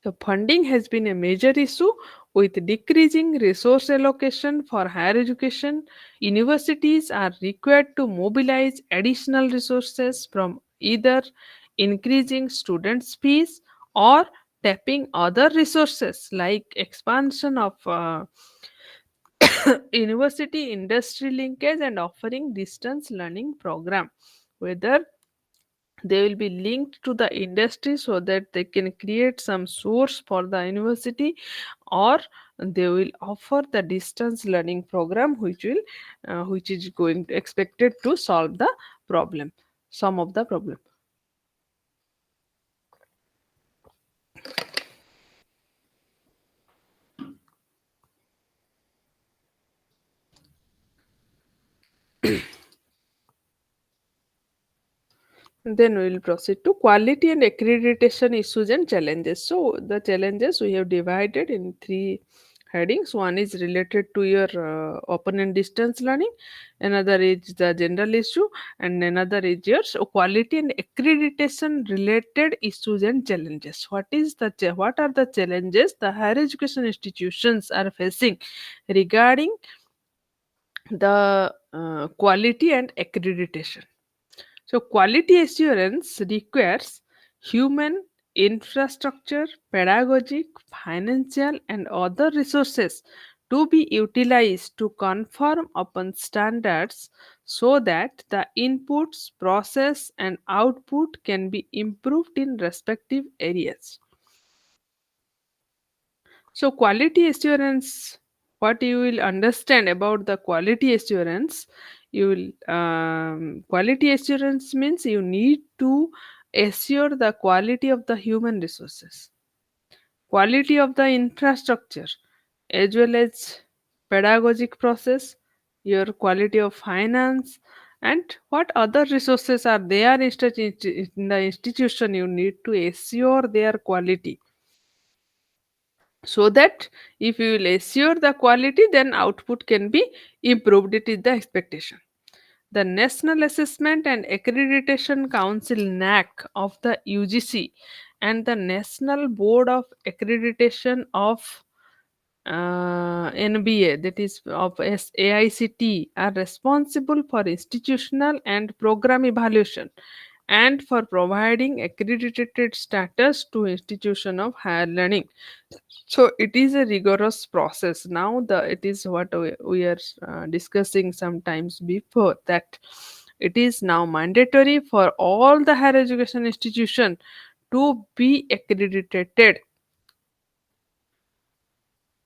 The funding has been a major issue with decreasing resource allocation for higher education. Universities are required to mobilize additional resources from either increasing students' fees or tapping other resources like expansion of university industry linkage and offering distance learning program, whether they will be linked to the industry so that they can create some source for the university, or they will offer the distance learning program which is going to expected to solve the problem, some of the problem. Then we will proceed to quality and accreditation issues and challenges. So the challenges we have divided in three headings. One is related to your open and distance learning, another is the general issue, and another is your quality and accreditation related issues and challenges. What are the challenges the higher education institutions are facing regarding the quality and accreditation? So, quality assurance requires human infrastructure, pedagogic, financial, and other resources to be utilized to conform upon standards so that the inputs, process, and output can be improved in respective areas. So, quality assurance, what you will understand about the quality assurance, you will quality assurance means you need to assure the quality of the human resources, quality of the infrastructure, as well as pedagogic process, your quality of finance, and what other resources are there in the institution. You need to assure their quality so that if you will assure the quality, then output can be improved. It is the expectation. The National Assessment and Accreditation Council NAC of the UGC and the National Board of Accreditation of NBA, that is of AICT, are responsible for institutional and program evaluation and for providing accredited status to institution of higher learning. So it is a rigorous process. Now the it is what we are discussing sometimes before, that it is now mandatory for all the higher education institution to be accredited.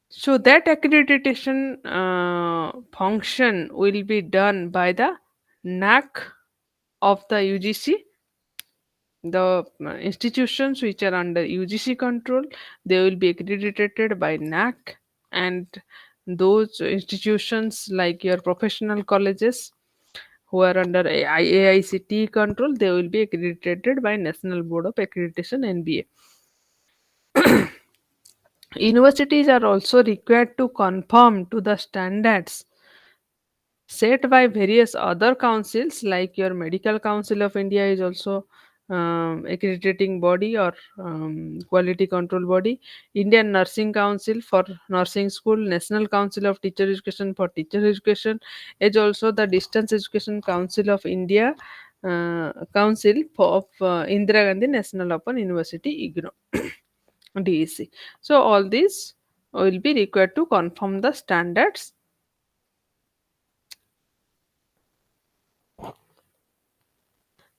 So that accreditation function will be done by the NAC of the UGC. The institutions which are under UGC control, they will be accredited by NAC, and those institutions like your professional colleges who are under AICT control, they will be accredited by National Board of Accreditation (NBA). Universities are also required to conform to the standards set by various other councils, like your Medical Council of India is also accrediting body or quality control body, Indian Nursing Council for nursing school, National Council of Teacher Education for teacher education, is also the Distance Education Council of India, Council of Indira Gandhi National Open University IGNO DEC. So all these will be required to conform the standards.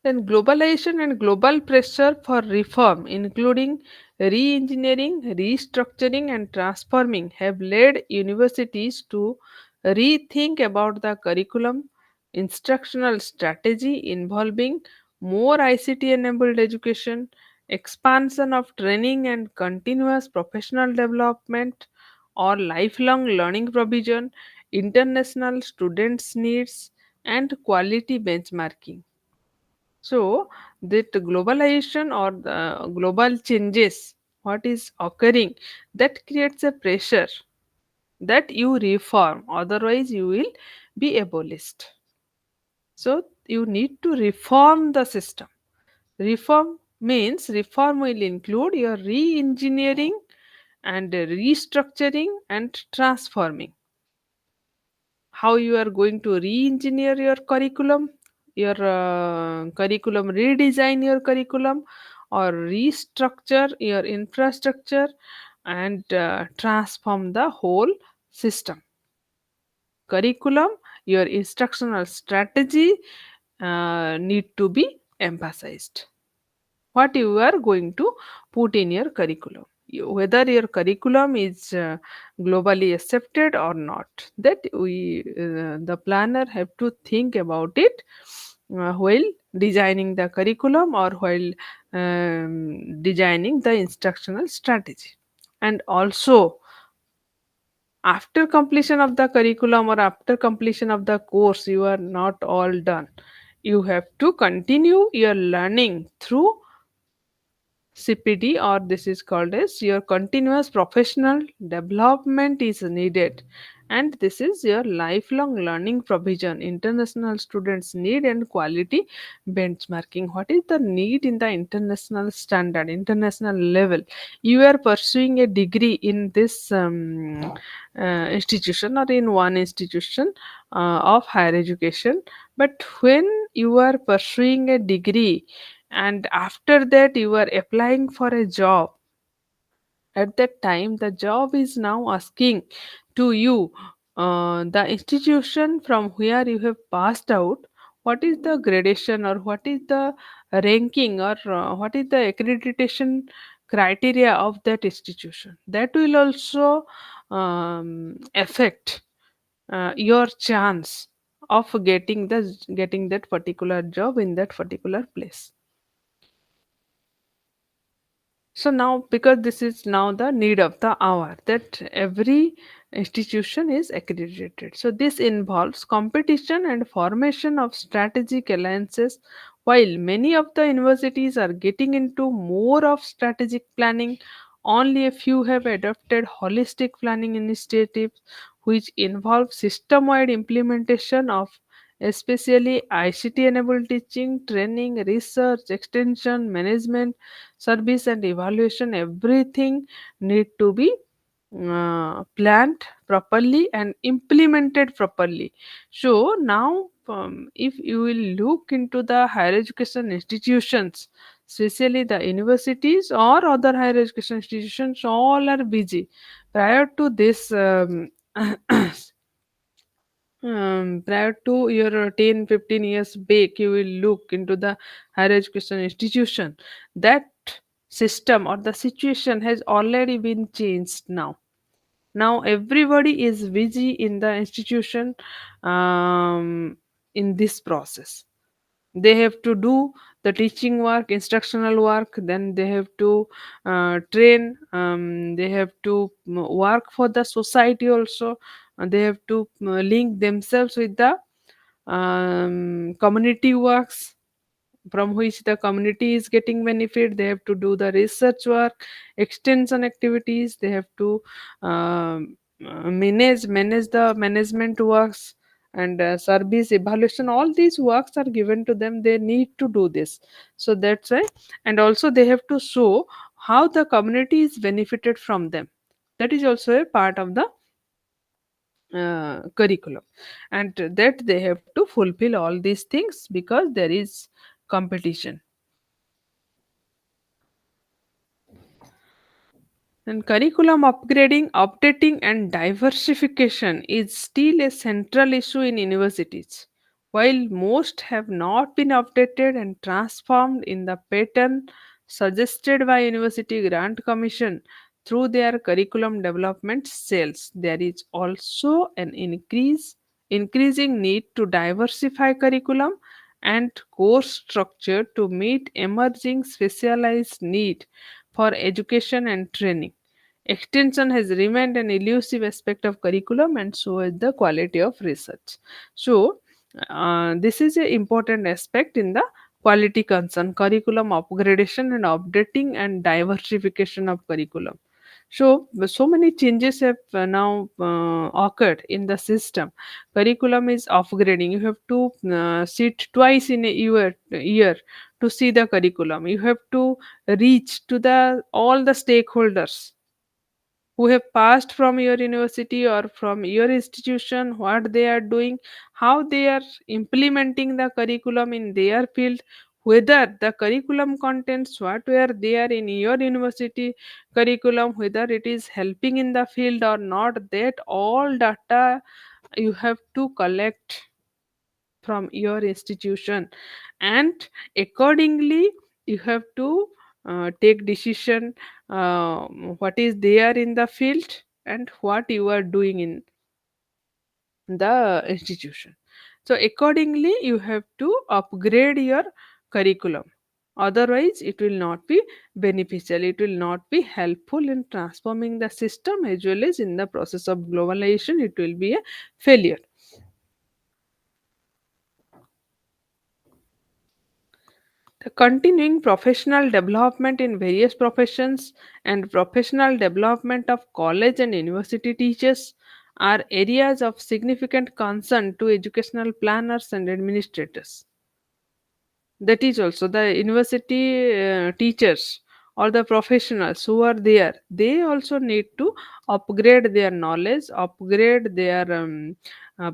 Then globalization and global pressure for reform, including re-engineering, restructuring, and transforming, have led universities to rethink about the curriculum, instructional strategy involving more ICT-enabled education, expansion of training and continuous professional development, or lifelong learning provision, international students' needs, and quality benchmarking. So that globalization or the global changes, what is occurring, that creates a pressure that you reform, otherwise you will be abolished. So you need to reform the system. Reform means reform will include your re-engineering and restructuring and transforming. How you are going to re-engineer your curriculum, your curriculum, redesign your curriculum, or restructure your infrastructure, and transform the whole system. Curriculum, your instructional strategy need to be emphasized. What you are going to put in your curriculum, whether your curriculum is globally accepted or not, that we the planner have to think about it while designing the curriculum or while designing the instructional strategy. And also, after completion of the curriculum or after completion of the course, you are not all done. You have to continue your learning through CPD, or this is called as your continuous professional development is needed, and this is your lifelong learning provision, international students need, and quality benchmarking. What is the need in the international standard, international level? You are pursuing a degree in this institution or in one institution of higher education, but when you are pursuing a degree and after that you are applying for a job, at that time the job is now asking to you, the institution from where you have passed out, what is the gradation or what is the ranking or what is the accreditation criteria of that institution. That will also affect your chance of getting that particular job in that particular place. So now, because this is now the need of the hour, that every institution is accredited. So this involves competition and formation of strategic alliances. While many of the universities are getting into more of strategic planning, only a few have adopted holistic planning initiatives, which involve system-wide implementation of especially ICT enabled teaching, training, research, extension, management, service, and evaluation. Everything need to be planned properly and implemented properly. So now, if you will look into the higher education institutions, especially the universities or other higher education institutions, all are busy. Prior to this prior to your 10-15 years back, you will look into the higher education institution, that system or the situation has already been changed now. Now everybody is busy in the institution, in this process. They have to do the teaching work, instructional work, then they have to train, they have to work for the society also, and they have to link themselves with the community works from which the community is getting benefit. They have to do the research work, extension activities. They have to manage the management works, and service evaluation. All these works are given to them. They need to do this. So that's why. And also they have to show how the community is benefited from them. That is also a part of the curriculum, and that they have to fulfill all these things because there is competition. And curriculum upgrading, updating, and diversification is still a central issue in universities. While most have not been updated and transformed in the pattern suggested by University Grant Commission through their curriculum development cells, there is also an increasing need to diversify curriculum and course structure to meet emerging specialized need for education and training. Extension has remained an elusive aspect of curriculum, and so is the quality of research. So, this is an important aspect in the quality concern, curriculum upgradation and updating and diversification of curriculum. So many changes have now occurred in the system. Curriculum is upgrading. You have to sit twice in a year to see the curriculum. You have to reach to the all the stakeholders who have passed from your university or from your institution, what they are doing, how they are implementing the curriculum in their field, whether the curriculum contents what were there in your university curriculum, whether it is helping in the field or not, that all data you have to collect from your institution, and accordingly you have to take decision what is there in the field and what you are doing in the institution. So accordingly you have to upgrade your curriculum, otherwise it will not be beneficial, it will not be helpful in transforming the system, as well as in the process of globalization it will be a failure. The continuing professional development in various professions and professional development of college and university teachers are areas of significant concern to educational planners and administrators. That is also the university teachers or the professionals who are there, they also need to upgrade their knowledge, upgrade their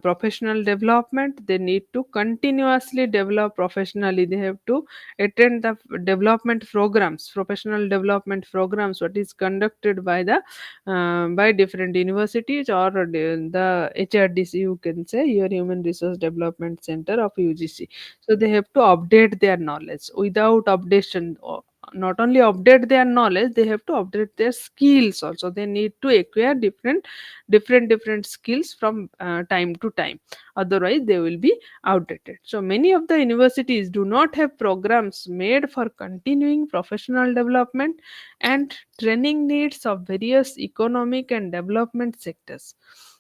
professional development. They need to continuously develop professionally. They have to attend the development programs, professional development programs, what is conducted by the by different universities or the HRDC, you can say, your Human Resource Development Center of UGC. So they have to update their knowledge. Without updation, not only update their knowledge, they have to update their skills also. They need to acquire different skills from time to time, otherwise they will be outdated. So many of the universities do not have programs made for continuing professional development and training needs of various economic and development sectors.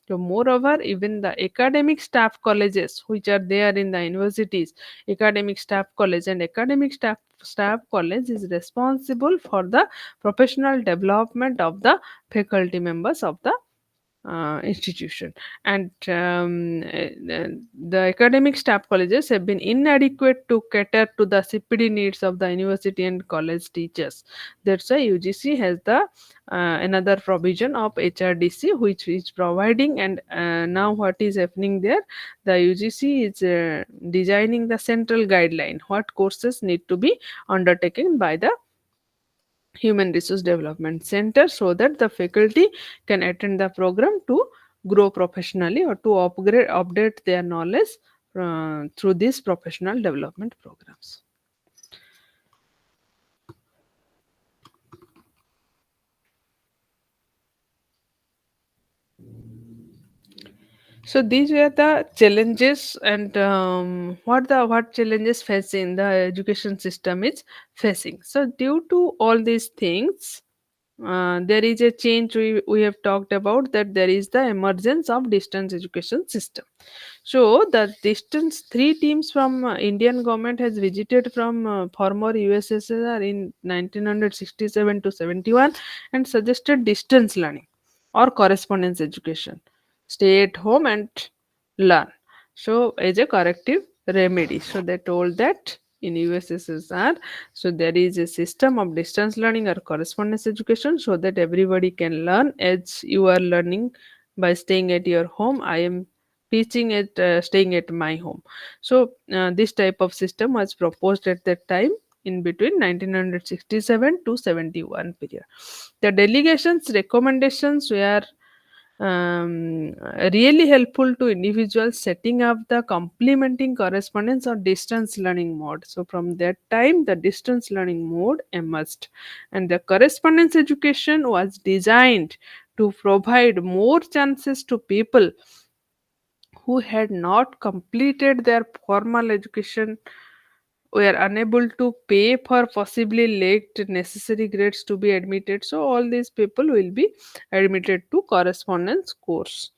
So moreover, even the academic staff colleges which are there in the universities, academic staff college and academic staff college is responsible for the professional development of the faculty members of the institution. And the academic staff colleges have been inadequate to cater to the CPD needs of the university and college teachers. That's why UGC has the another provision of HRDC which is providing. And now what is happening there, the UGC is designing the central guideline what courses need to be undertaken by the Human Resource Development Center, so that the faculty can attend the program to grow professionally or to update their knowledge through these professional development programs. So these were the challenges, and what challenges facing the education system is facing. So due to all these things, there is a change we have talked about, that there is the emergence of distance education system. So the distance three teams from Indian government has visited from former USSR in 1967 to 71 and suggested distance learning or correspondence education. Stay at home and learn. So as a corrective remedy. So they told that in USSR, so there is a system of distance learning or correspondence education so that everybody can learn as you are learning by staying at your home. I am teaching at staying at my home. So this type of system was proposed at that time in between 1967 to 71 period. The delegation's recommendations were really helpful to individuals setting up the complementing correspondence or distance learning mode. So from that time the distance learning mode emerged, and the correspondence education was designed to provide more chances to people who had not completed their formal education, were unable to pay for possibly late necessary grades to be admitted. So all these people will be admitted to correspondence course.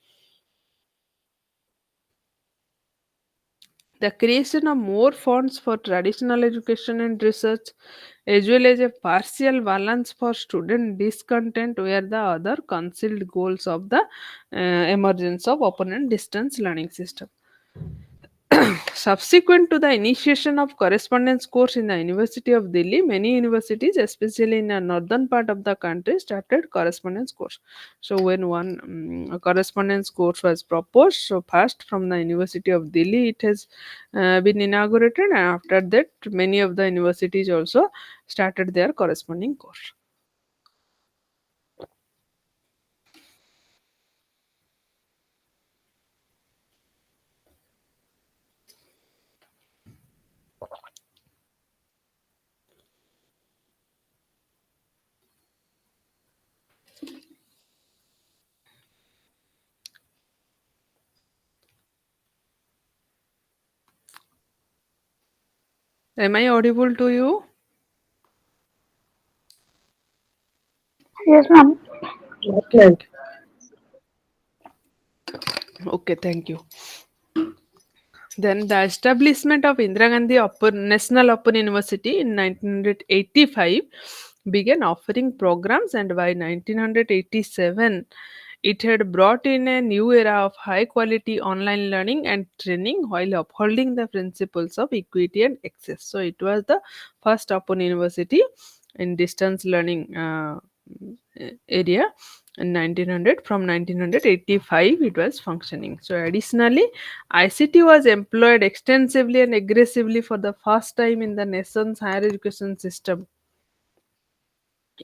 The creation of more funds for traditional education and research, as well as a partial balance for student discontent, were the other concealed goals of the emergence of open and distance learning system. Subsequent to the initiation of correspondence course in the University of Delhi, many universities, especially in the northern part of the country, started correspondence course. So when one correspondence course was proposed, so first from the University of Delhi, it has been inaugurated, and after that, many of the universities also started their corresponding course. Am I audible to you? Yes, ma'am. Okay, okay, okay. Thank you. Then the establishment of Indira Gandhi National Open University in 1985 began offering programs, and by 1987 it had brought in a new era of high quality online learning and training while upholding the principles of equity and access. So it was the first open university in distance learning area in 1900. From 1985 it was functioning. So additionally, ICT was employed extensively and aggressively for the first time in the nation's higher education system.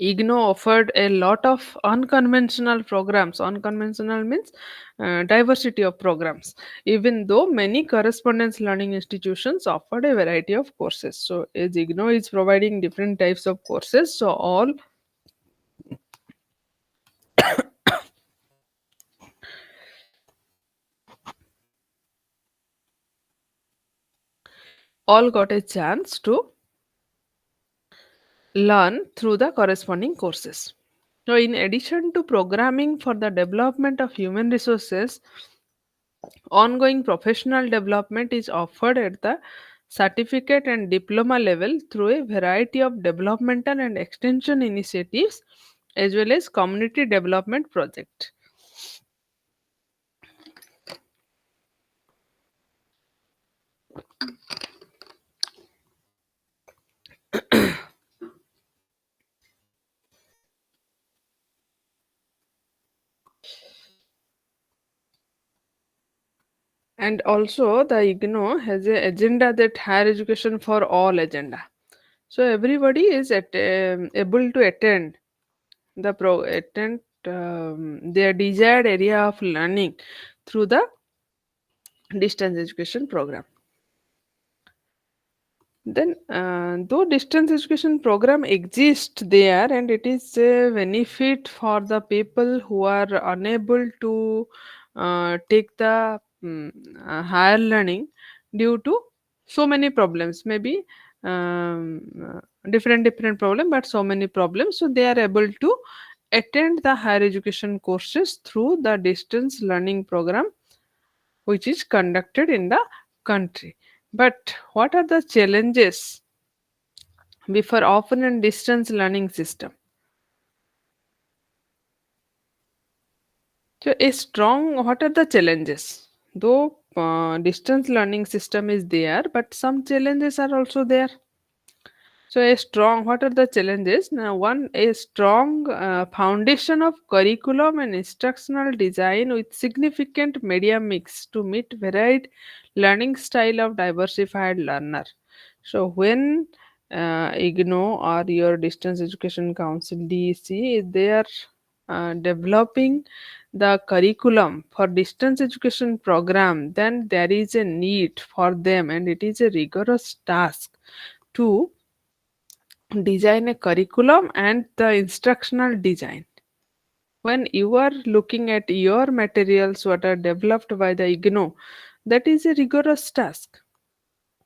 IGNO offered a lot of unconventional programs. Unconventional means diversity of programs, even though many correspondence learning institutions offered a variety of courses. So, as IGNO is providing different types of courses, so all got a chance to learn through the corresponding courses. So, in addition to programming for the development of human resources, ongoing professional development is offered at the certificate and diploma level through a variety of developmental and extension initiatives as well as community development projects. And also the IGNO has a agenda, that higher education for all agenda. So everybody is able to attend attend their desired area of learning through the distance education program. Then, though distance education program exists there, and it is a benefit for the people who are unable to take the higher learning due to so many problems, maybe different problem, but so many problems. So they are able to attend the higher education courses through the distance learning program which is conducted in the country. But what are the challenges before often and distance learning system? So a strong, what are the challenges? Though distance learning system is there, but some challenges are also there. So a strong, what are the challenges? Now, one, a strong foundation of curriculum and instructional design with significant media mix to meet varied learning style of diversified learner. So when IGNO or your Distance Education Council DEC, they are developing the curriculum for distance education program, then there is a need for them, and it is a rigorous task to design a curriculum and the instructional design. When you are looking at your materials what are developed by the IGNO, that is a rigorous task.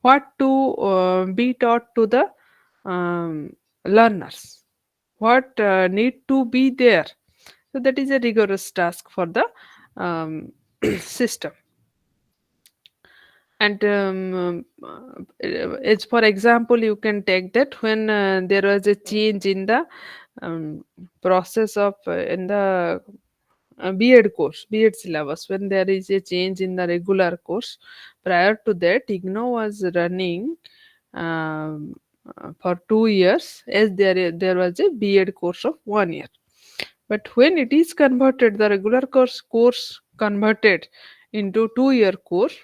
What to be taught to the learners, what need to be there. So that is a rigorous task for the system. And as for example, you can take that when there was a change in the um, process of in the B.Ed course, B.Ed syllabus, when there is a change in the regular course. Prior to that, IGNO was running for 2 years, as there was a B.Ed course of 1 year. But when it is converted, the regular course converted into 2 year course,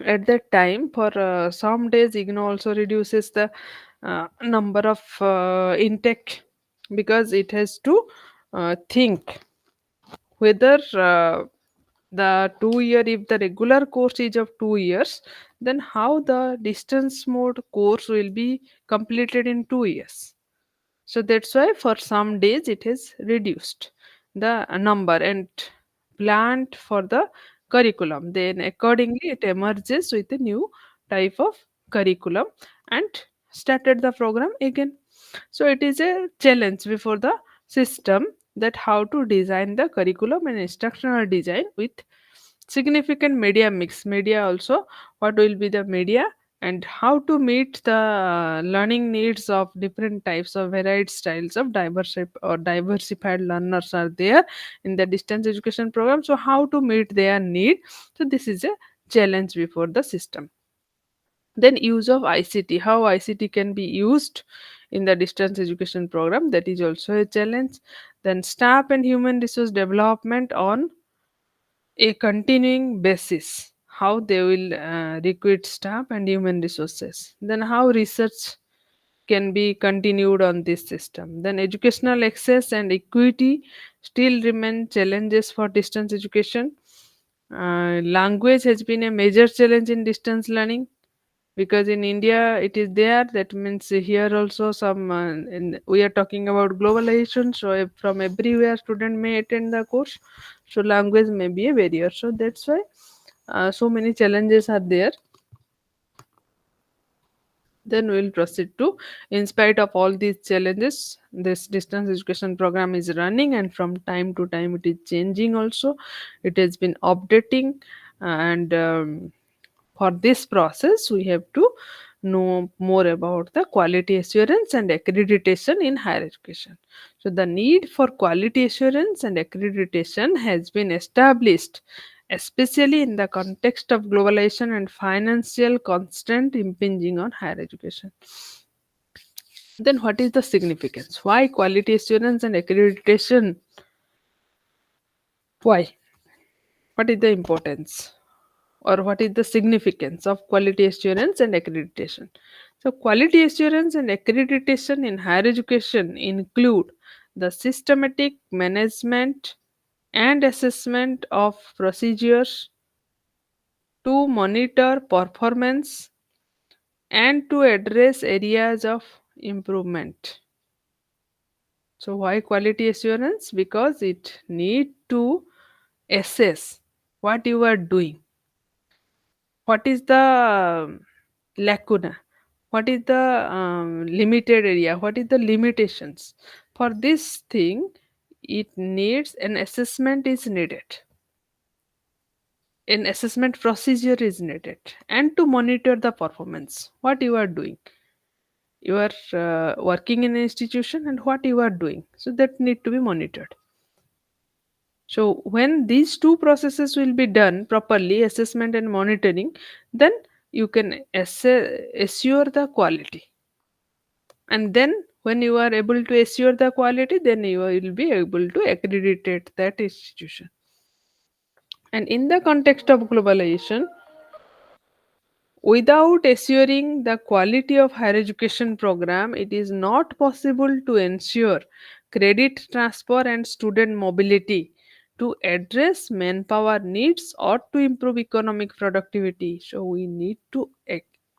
at that time for some days IGNO also reduces the number of intake, because it has to think whether the 2 year, if the regular course is of 2 years, then how the distance mode course will be completed in 2 years. So that's why for some days it is reduced the number and planned for the curriculum. Then accordingly it emerges with a new type of curriculum and started the program again. So it is a challenge before the system, that how to design the curriculum and instructional design with significant media mix. Media also, what will be the media, and how to meet the learning needs of different types of varied styles of diversified learners are there in the distance education program. So how to meet their need? So this is a challenge before the system. Then use of ICT, how ICT can be used in the distance education program, that is also a challenge. Then staff and human resource development on a continuing basis, how they will recruit staff and human resources. Then how research can be continued on this system. Then educational access and equity still remain challenges for distance education. Language has been a major challenge in distance learning, because in India it is there. That means here also some we are talking about globalization. So from everywhere student may attend the course. So language may be a barrier. So that's why so many challenges are there. Then we'll proceed to, in spite of all these challenges, this distance education program is running, and from time to time it is changing also. It has been updating, and for this process we have to know more about the quality assurance and accreditation in higher education. So the need for quality assurance and accreditation has been established, especially in the context of globalization and financial constraint impinging on higher education. Then what is the significance? Why quality assurance and accreditation? Why? What is the importance, or what is the significance of quality assurance and accreditation? So, quality assurance and accreditation in higher education include the systematic management and assessment of procedures to monitor performance and to address areas of improvement. So, why quality assurance? Because it need to assess what you are doing, what is the lacuna, what is the limited area, what is the limitations. for this thing, it needs an assessment is needed, an assessment procedure is needed, and to monitor the performance, what you are doing, you are working in an institution and what you are doing, so that need to be monitored. So when these two processes will be done properly, assessment and monitoring, then you can assure the quality. And then when you are able to assure the quality, then you will be able to accreditate that institution. And in the context of globalization, without assuring the quality of higher education program, it is not possible to ensure credit transfer and student mobility, to address manpower needs or to improve economic productivity. So we need to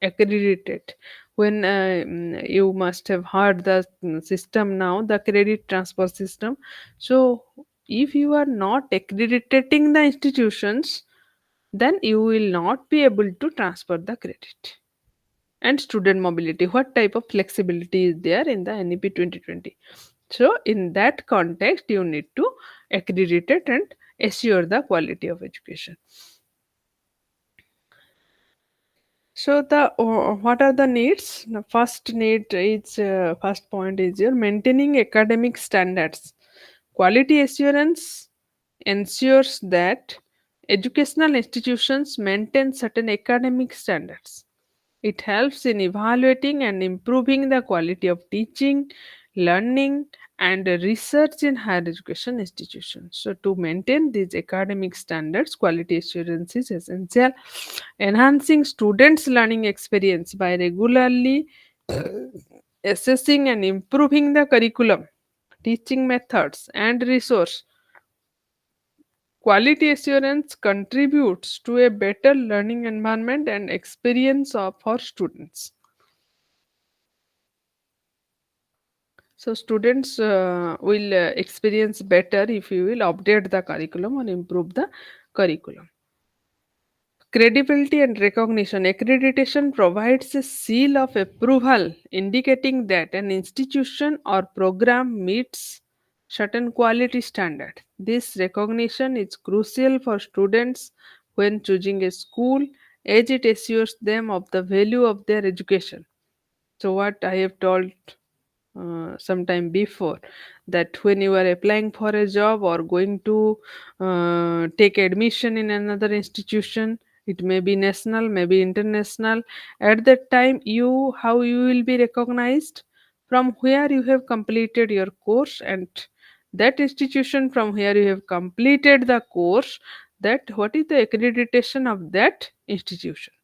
accredit it. When you must have heard the system now, the credit transfer system. So if you are not accrediting the institutions, then you will not be able to transfer the credit. And student mobility, what type of flexibility is there in the NEP 2020? So in that context, you need to accredit it and assure the quality of education. So the what are the needs? The first need is first point is your maintaining academic standards. Quality assurance ensures that educational institutions maintain certain academic standards. It helps in evaluating and improving the quality of teaching, learning, and research in higher education institutions. So, to maintain these academic standards, quality assurance is essential. Enhancing students' learning experience by regularly assessing and improving the curriculum, teaching methods, and resource. Quality assurance contributes to a better learning environment and experience of our students. So students will experience better if you will update the curriculum or improve the curriculum. Credibility and recognition. Accreditation provides a seal of approval indicating that an institution or program meets certain quality standard. This recognition is crucial for students when choosing a school, as it assures them of the value of their education. So what I have told sometime before, that when you are applying for a job or going to take admission in another institution, it may be national, maybe international, at that time you how you will be recognized, from where you have completed your course, and that institution from where you have completed the course, that what is the accreditation of that institution.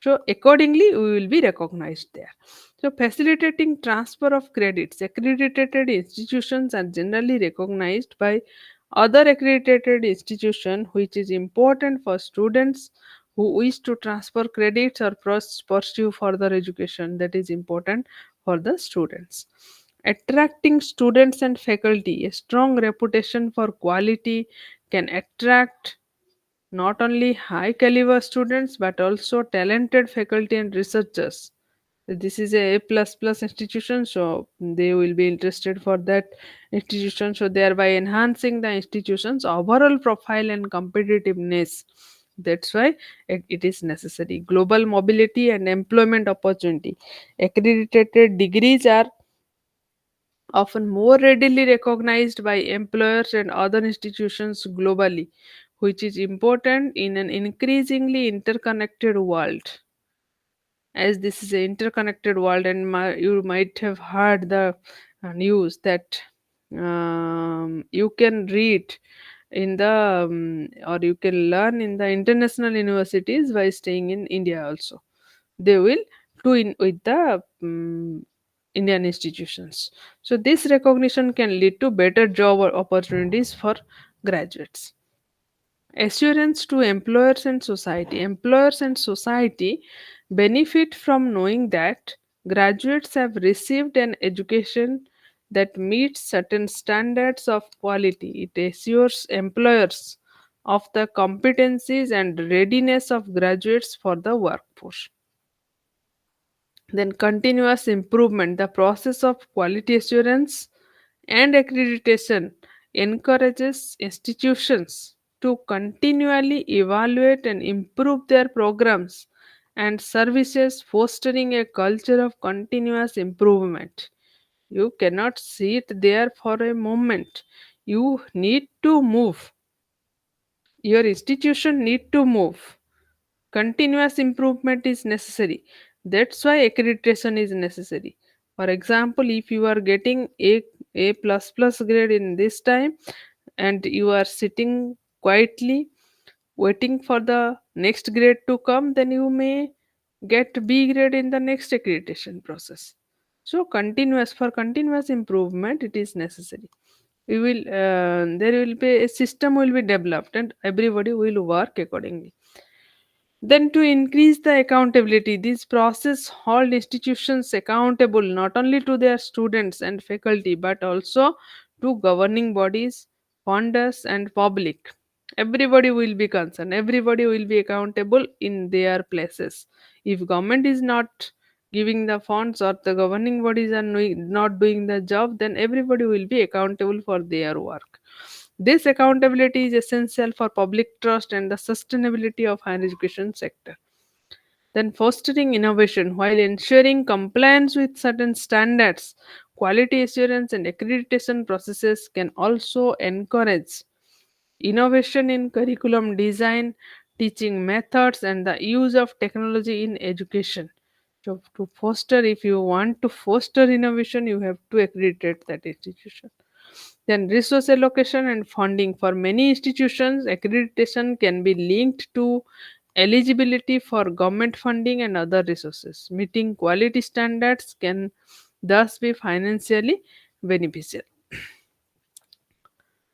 So accordingly, we will be recognized there. So facilitating transfer of credits. Accredited institutions are generally recognized by other accredited institution, which is important for students who wish to transfer credits or pursue further education. That is important for the students. Attracting students and faculty. A strong reputation for quality can attract not only high caliber students but also talented faculty and researchers. This is a plus plus institution, so they will be interested for that institution, so thereby enhancing the institution's overall profile and competitiveness. That's why it is necessary. Global mobility and employment opportunity. Accredited degrees are often more readily recognized by employers and other institutions globally, which is important in an increasingly interconnected world. As this is an interconnected world, and you might have heard the news that you can read in the or you can learn in the international universities by staying in India also. They will do in with the Indian institutions. So this recognition can lead to better job opportunities for graduates. Assurance to employers and society. Employers and society benefit from knowing that graduates have received an education that meets certain standards of quality. It assures employers of the competencies and readiness of graduates for the workforce. Then continuous improvement. The process of quality assurance And accreditation encourages institutions to continually evaluate and improve their programs and services, fostering a culture of continuous improvement. You cannot sit there for a moment. You need to move. Your institution need to move. Continuous improvement is necessary. That's why accreditation is necessary. For example, if you are getting a plus plus grade in this time and you are sitting quietly waiting for the next grade to come, then you may get B grade in the next accreditation process. So continuous, for continuous improvement it is necessary. We will there will be a system will be developed and everybody will work accordingly. Then, to increase the accountability, this process hold institutions accountable not only to their students and faculty but also to governing bodies, funders, and public. Everybody will be concerned. Everybody will be accountable in their places. If government is not giving the funds or the governing bodies are not doing the job, then everybody will be accountable for their work. This accountability is essential for public trust and the sustainability of higher education sector. Then fostering innovation while ensuring compliance with certain standards, quality assurance and accreditation processes can also encourage innovation in curriculum design, teaching methods, and the use of technology in education. So, to foster, if you want to foster innovation, you have to accredit that institution. Then, resource allocation and funding. For many institutions, accreditation can be linked to eligibility for government funding and other resources. Meeting quality standards can thus be financially beneficial.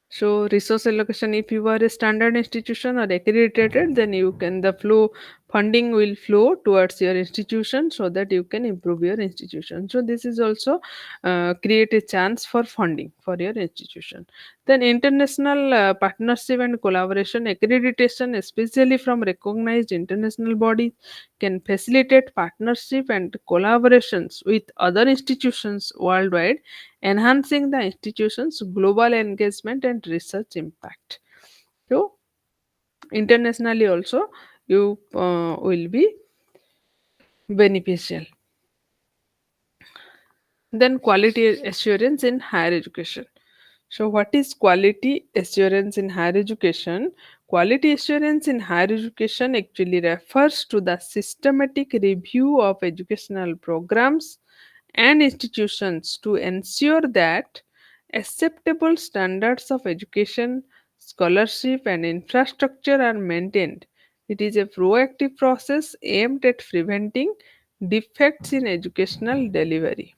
So resource allocation, if you are a standard institution or accredited, then you can the flow funding will flow towards your institution so that you can improve your institution. So this is also create a chance for funding for your institution. Then international partnership and collaboration, accreditation, especially from recognized international bodies, can facilitate partnership and collaborations with other institutions worldwide, enhancing the institution's global engagement and research impact. So, internationally also, you will be beneficial. Then, quality assurance in higher education. So, what is quality assurance in higher education? Quality assurance in higher education actually refers to the systematic review of educational programs and institutions to ensure that acceptable standards of education, scholarship, and infrastructure are maintained. It is a proactive process aimed at preventing defects in educational delivery.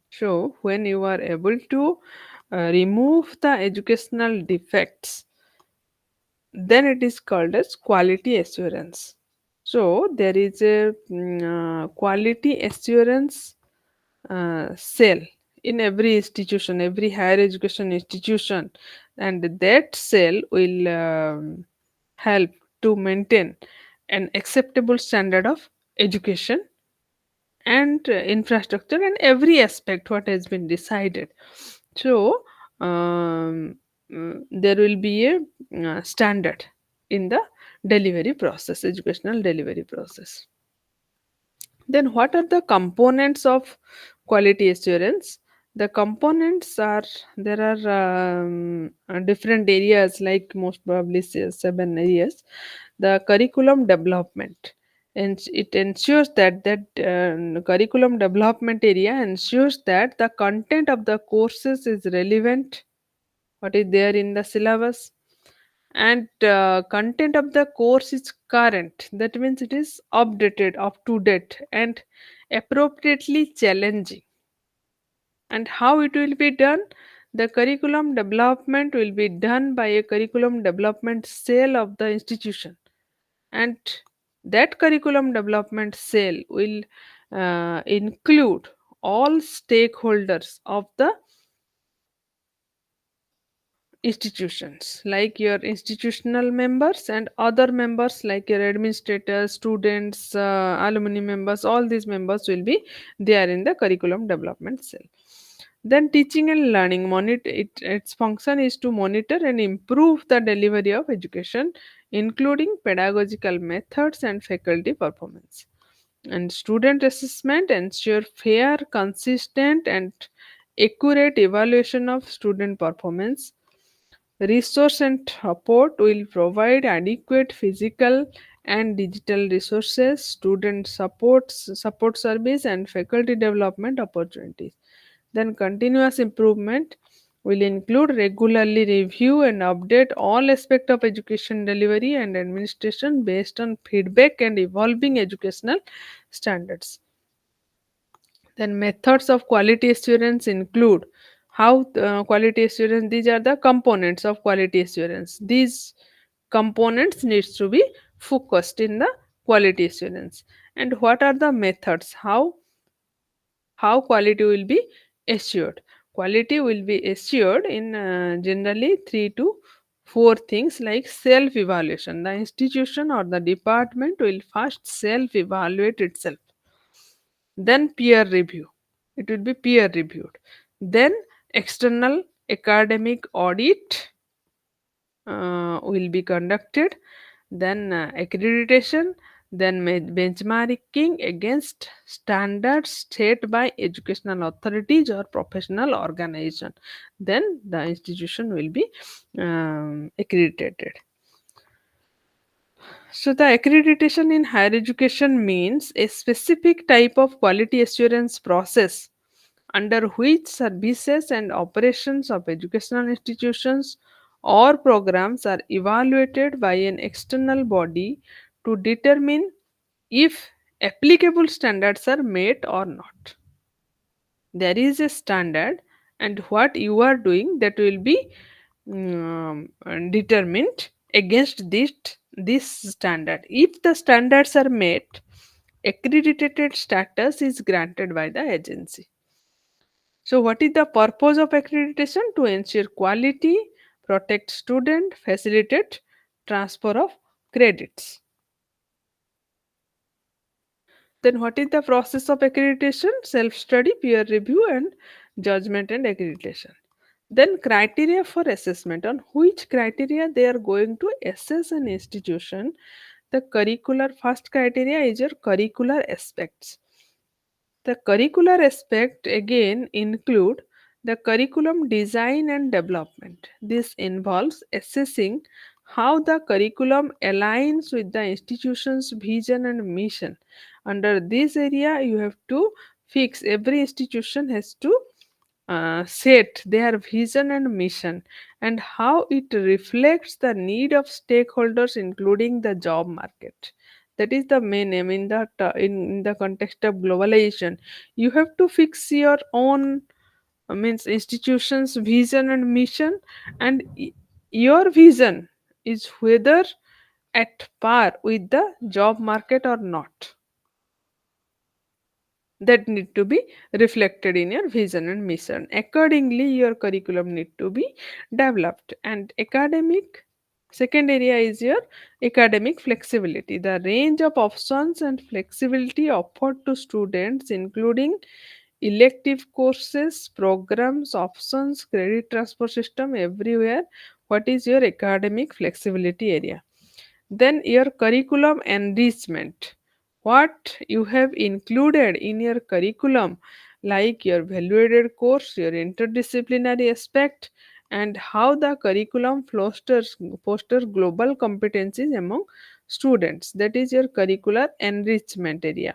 So, when you are able to remove the educational defects, then it is called as quality assurance. So, there is a quality assurance cell in every institution, every higher education institution, and that cell will help to maintain an acceptable standard of education and infrastructure and every aspect what has been decided. So there will be a standard in the delivery process, educational delivery process. Then, what are the components of quality assurance? The components are there are different areas, like most probably seven areas. The curriculum development, and it ensures that curriculum development area ensures that the content of the courses is relevant, what is there in the syllabus, and content of the course is current, that means it is updated, up to date, and appropriately challenging. And how it will be done? The curriculum development will be done by a curriculum development cell of the institution, and that curriculum development cell will include all stakeholders of the institutions, like your institutional members and other members like your administrators, students, alumni members. All these members will be there in the curriculum development cell. Then teaching and learning its function is to monitor and improve the delivery of education, including pedagogical methods and faculty performance. And student assessment ensure fair, consistent, and accurate evaluation of student performance. Resource and support will provide adequate physical and digital resources, support service, and faculty development opportunities. Then continuous improvement will include regularly review and update all aspects of education delivery and administration based on feedback and evolving educational standards. Then methods of quality assurance include how quality assurance, these are the components of quality assurance. These components needs to be focused in the quality assurance. And what are the methods? How quality will be assured? Quality will be assured in generally 3 to 4 things like self evaluation. The institution or the department will first self evaluate itself, then peer review, it will be peer reviewed, then external academic audit will be conducted, then accreditation, then benchmarking against standards set by educational authorities or professional organization, then the institution will be accredited. So, the accreditation in higher education means a specific type of quality assurance process under which services and operations of educational institutions or programs are evaluated by an external body to determine if applicable standards are met or not. There is a standard, and what you are doing that will be determined against this standard. If the standards are met, accredited status is granted by the agency. So, what is the purpose of accreditation? To ensure quality, protect student, facilitate transfer of credits. Then, what is the process of accreditation? Self study, peer review, and judgment and accreditation. Then, criteria for assessment. On which criteria they are going to assess an institution? The curricular first criteria is your curricular aspects. The curricular aspect again include the curriculum design and development. This involves assessing how the curriculum aligns with the institution's vision and mission. Under this area, you have to fix, every institution has to set their vision and mission and how it reflects the need of stakeholders, including the job market. That is the main aim in in the context of globalization. You have to fix your own means institution's vision and mission, and your vision is whether at par with the job market or not. That need to be reflected in your vision and mission. Accordingly, your curriculum need to be developed. And academic, second area is your academic flexibility. The range of options and flexibility offered to students, including elective courses, programs, options, credit transfer system everywhere. What is your academic flexibility area? Then your curriculum enrichment. What you have included in your curriculum, like your valuated course, your interdisciplinary aspect, and how the curriculum fosters global competencies among students. That is your curricular enrichment area.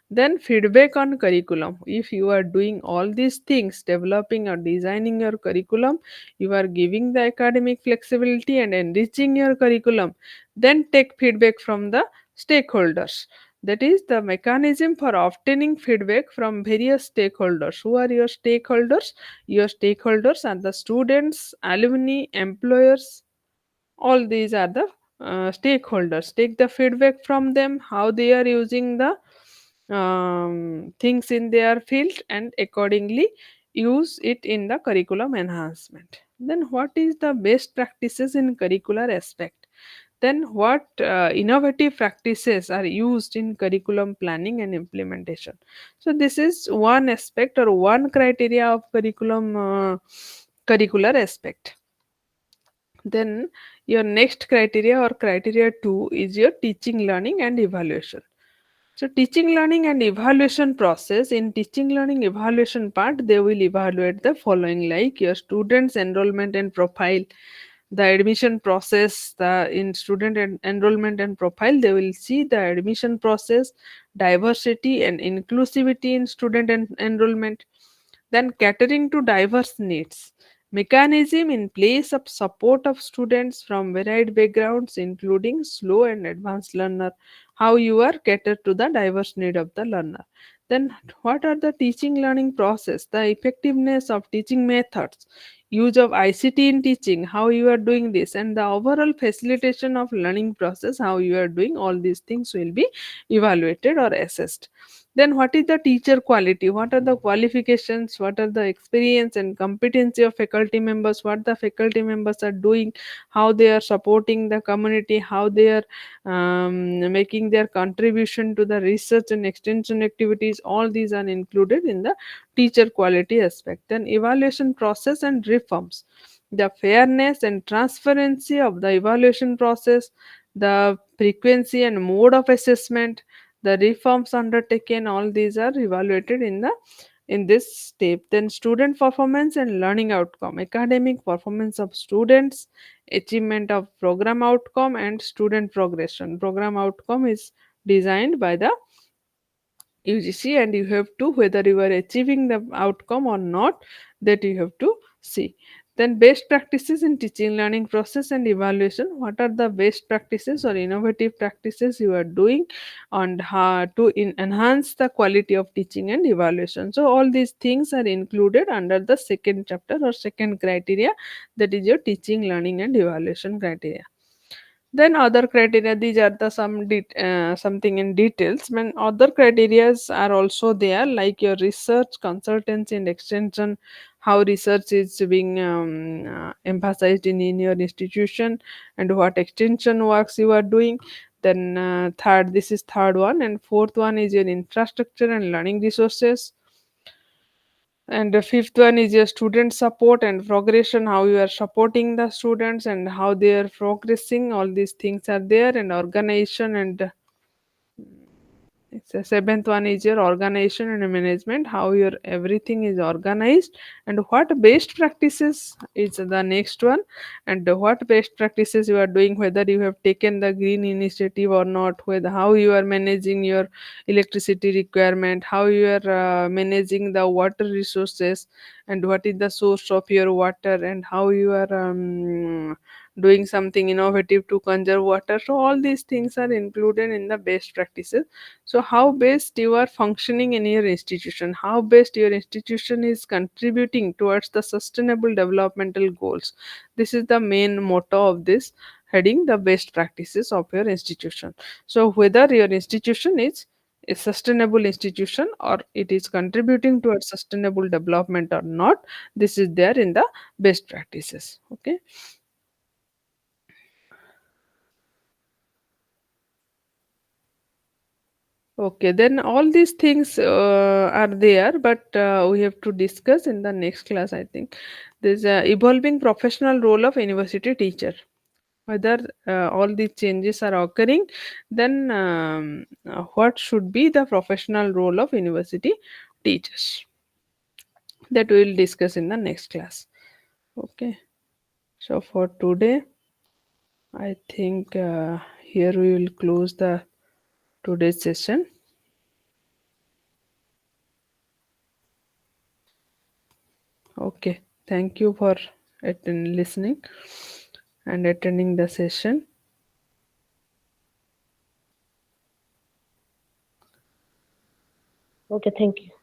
Then feedback on curriculum. If you are doing all these things, developing or designing your curriculum, you are giving the academic flexibility and enriching your curriculum, then take feedback from the stakeholders. That is the mechanism for obtaining feedback from various stakeholders. Who are your stakeholders? Your stakeholders are the students, alumni, employers. All these are the stakeholders. Take the feedback from them, how they are using the things in their field, and accordingly use it in the curriculum enhancement. Then what is the best practices in curricular aspect? Then, what innovative practices are used in curriculum planning and implementation? So, this is one aspect or one criteria of curricular aspect. Then, your next criteria or criteria 2 is your teaching, learning, and evaluation. So teaching, learning and evaluation process. In teaching, learning, evaluation part, they will evaluate the following like your students enrollment and profile, the admission process, the in student enrollment and profile, they will see the admission process, diversity and inclusivity in student enrollment, then catering to diverse needs, mechanism in place of support of students from varied backgrounds including slow and advanced learner, how you are catered to the diverse need of the learner. Then what are the teaching learning process, the effectiveness of teaching methods, use of ICT in teaching, how you are doing this, and the overall facilitation of learning process, how you are doing, all these things will be evaluated or assessed. Then what is the teacher quality, what are the qualifications, what are the experience and competency of faculty members, what the faculty members are doing, how they are supporting the community, how they are making their contribution to the research and extension activities, all these are included in the teacher quality aspect. Then evaluation process and reforms, the fairness and transparency of the evaluation process, the frequency and mode of assessment, the reforms undertaken, all these are evaluated in this step. Then student performance and learning outcome, academic performance of students, achievement of program outcome and student progression. Program outcome is designed by the UGC and you have to whether you are achieving the outcome or not, that you have to see. Then best practices in teaching learning process and evaluation, what are the best practices or innovative practices you are doing and how to enhance the quality of teaching and evaluation. So all these things are included under the second chapter or second criteria, that is your teaching learning and evaluation criteria. Then other criteria, these are the something in details. When other criterias are also there, like your research, consultancy, and extension, how research is being emphasized in your institution, and what extension works you are doing. Then third, this is third one, and fourth one is your infrastructure and learning resources, and the fifth one is your student support and progression, how you are supporting the students and how they are progressing. All these things are there, and organization and it's the seventh one is your organization and management, how your everything is organized, and what best practices is the next one, and what best practices you are doing, whether you have taken the green initiative or not, whether how you are managing your electricity requirement, how you are managing the water resources, and what is the source of your water, and how you are doing something innovative to conserve water. So all these things are included in the best practices. So how best you are functioning in your institution, how best your institution is contributing towards the sustainable developmental goals. This is the main motto of this heading, the best practices of your institution. So whether your institution is a sustainable institution or it is contributing towards sustainable development or not, this is there in the best practices. Okay. Okay, then all these things are there, but we have to discuss in the next class, I think. There's a evolving professional role of university teacher. Whether all these changes are occurring, then what should be the professional role of university teachers? That we will discuss in the next class. Okay, so for today, I think here we will close the today's session. Okay, thank you for listening and attending the session. Okay, thank you.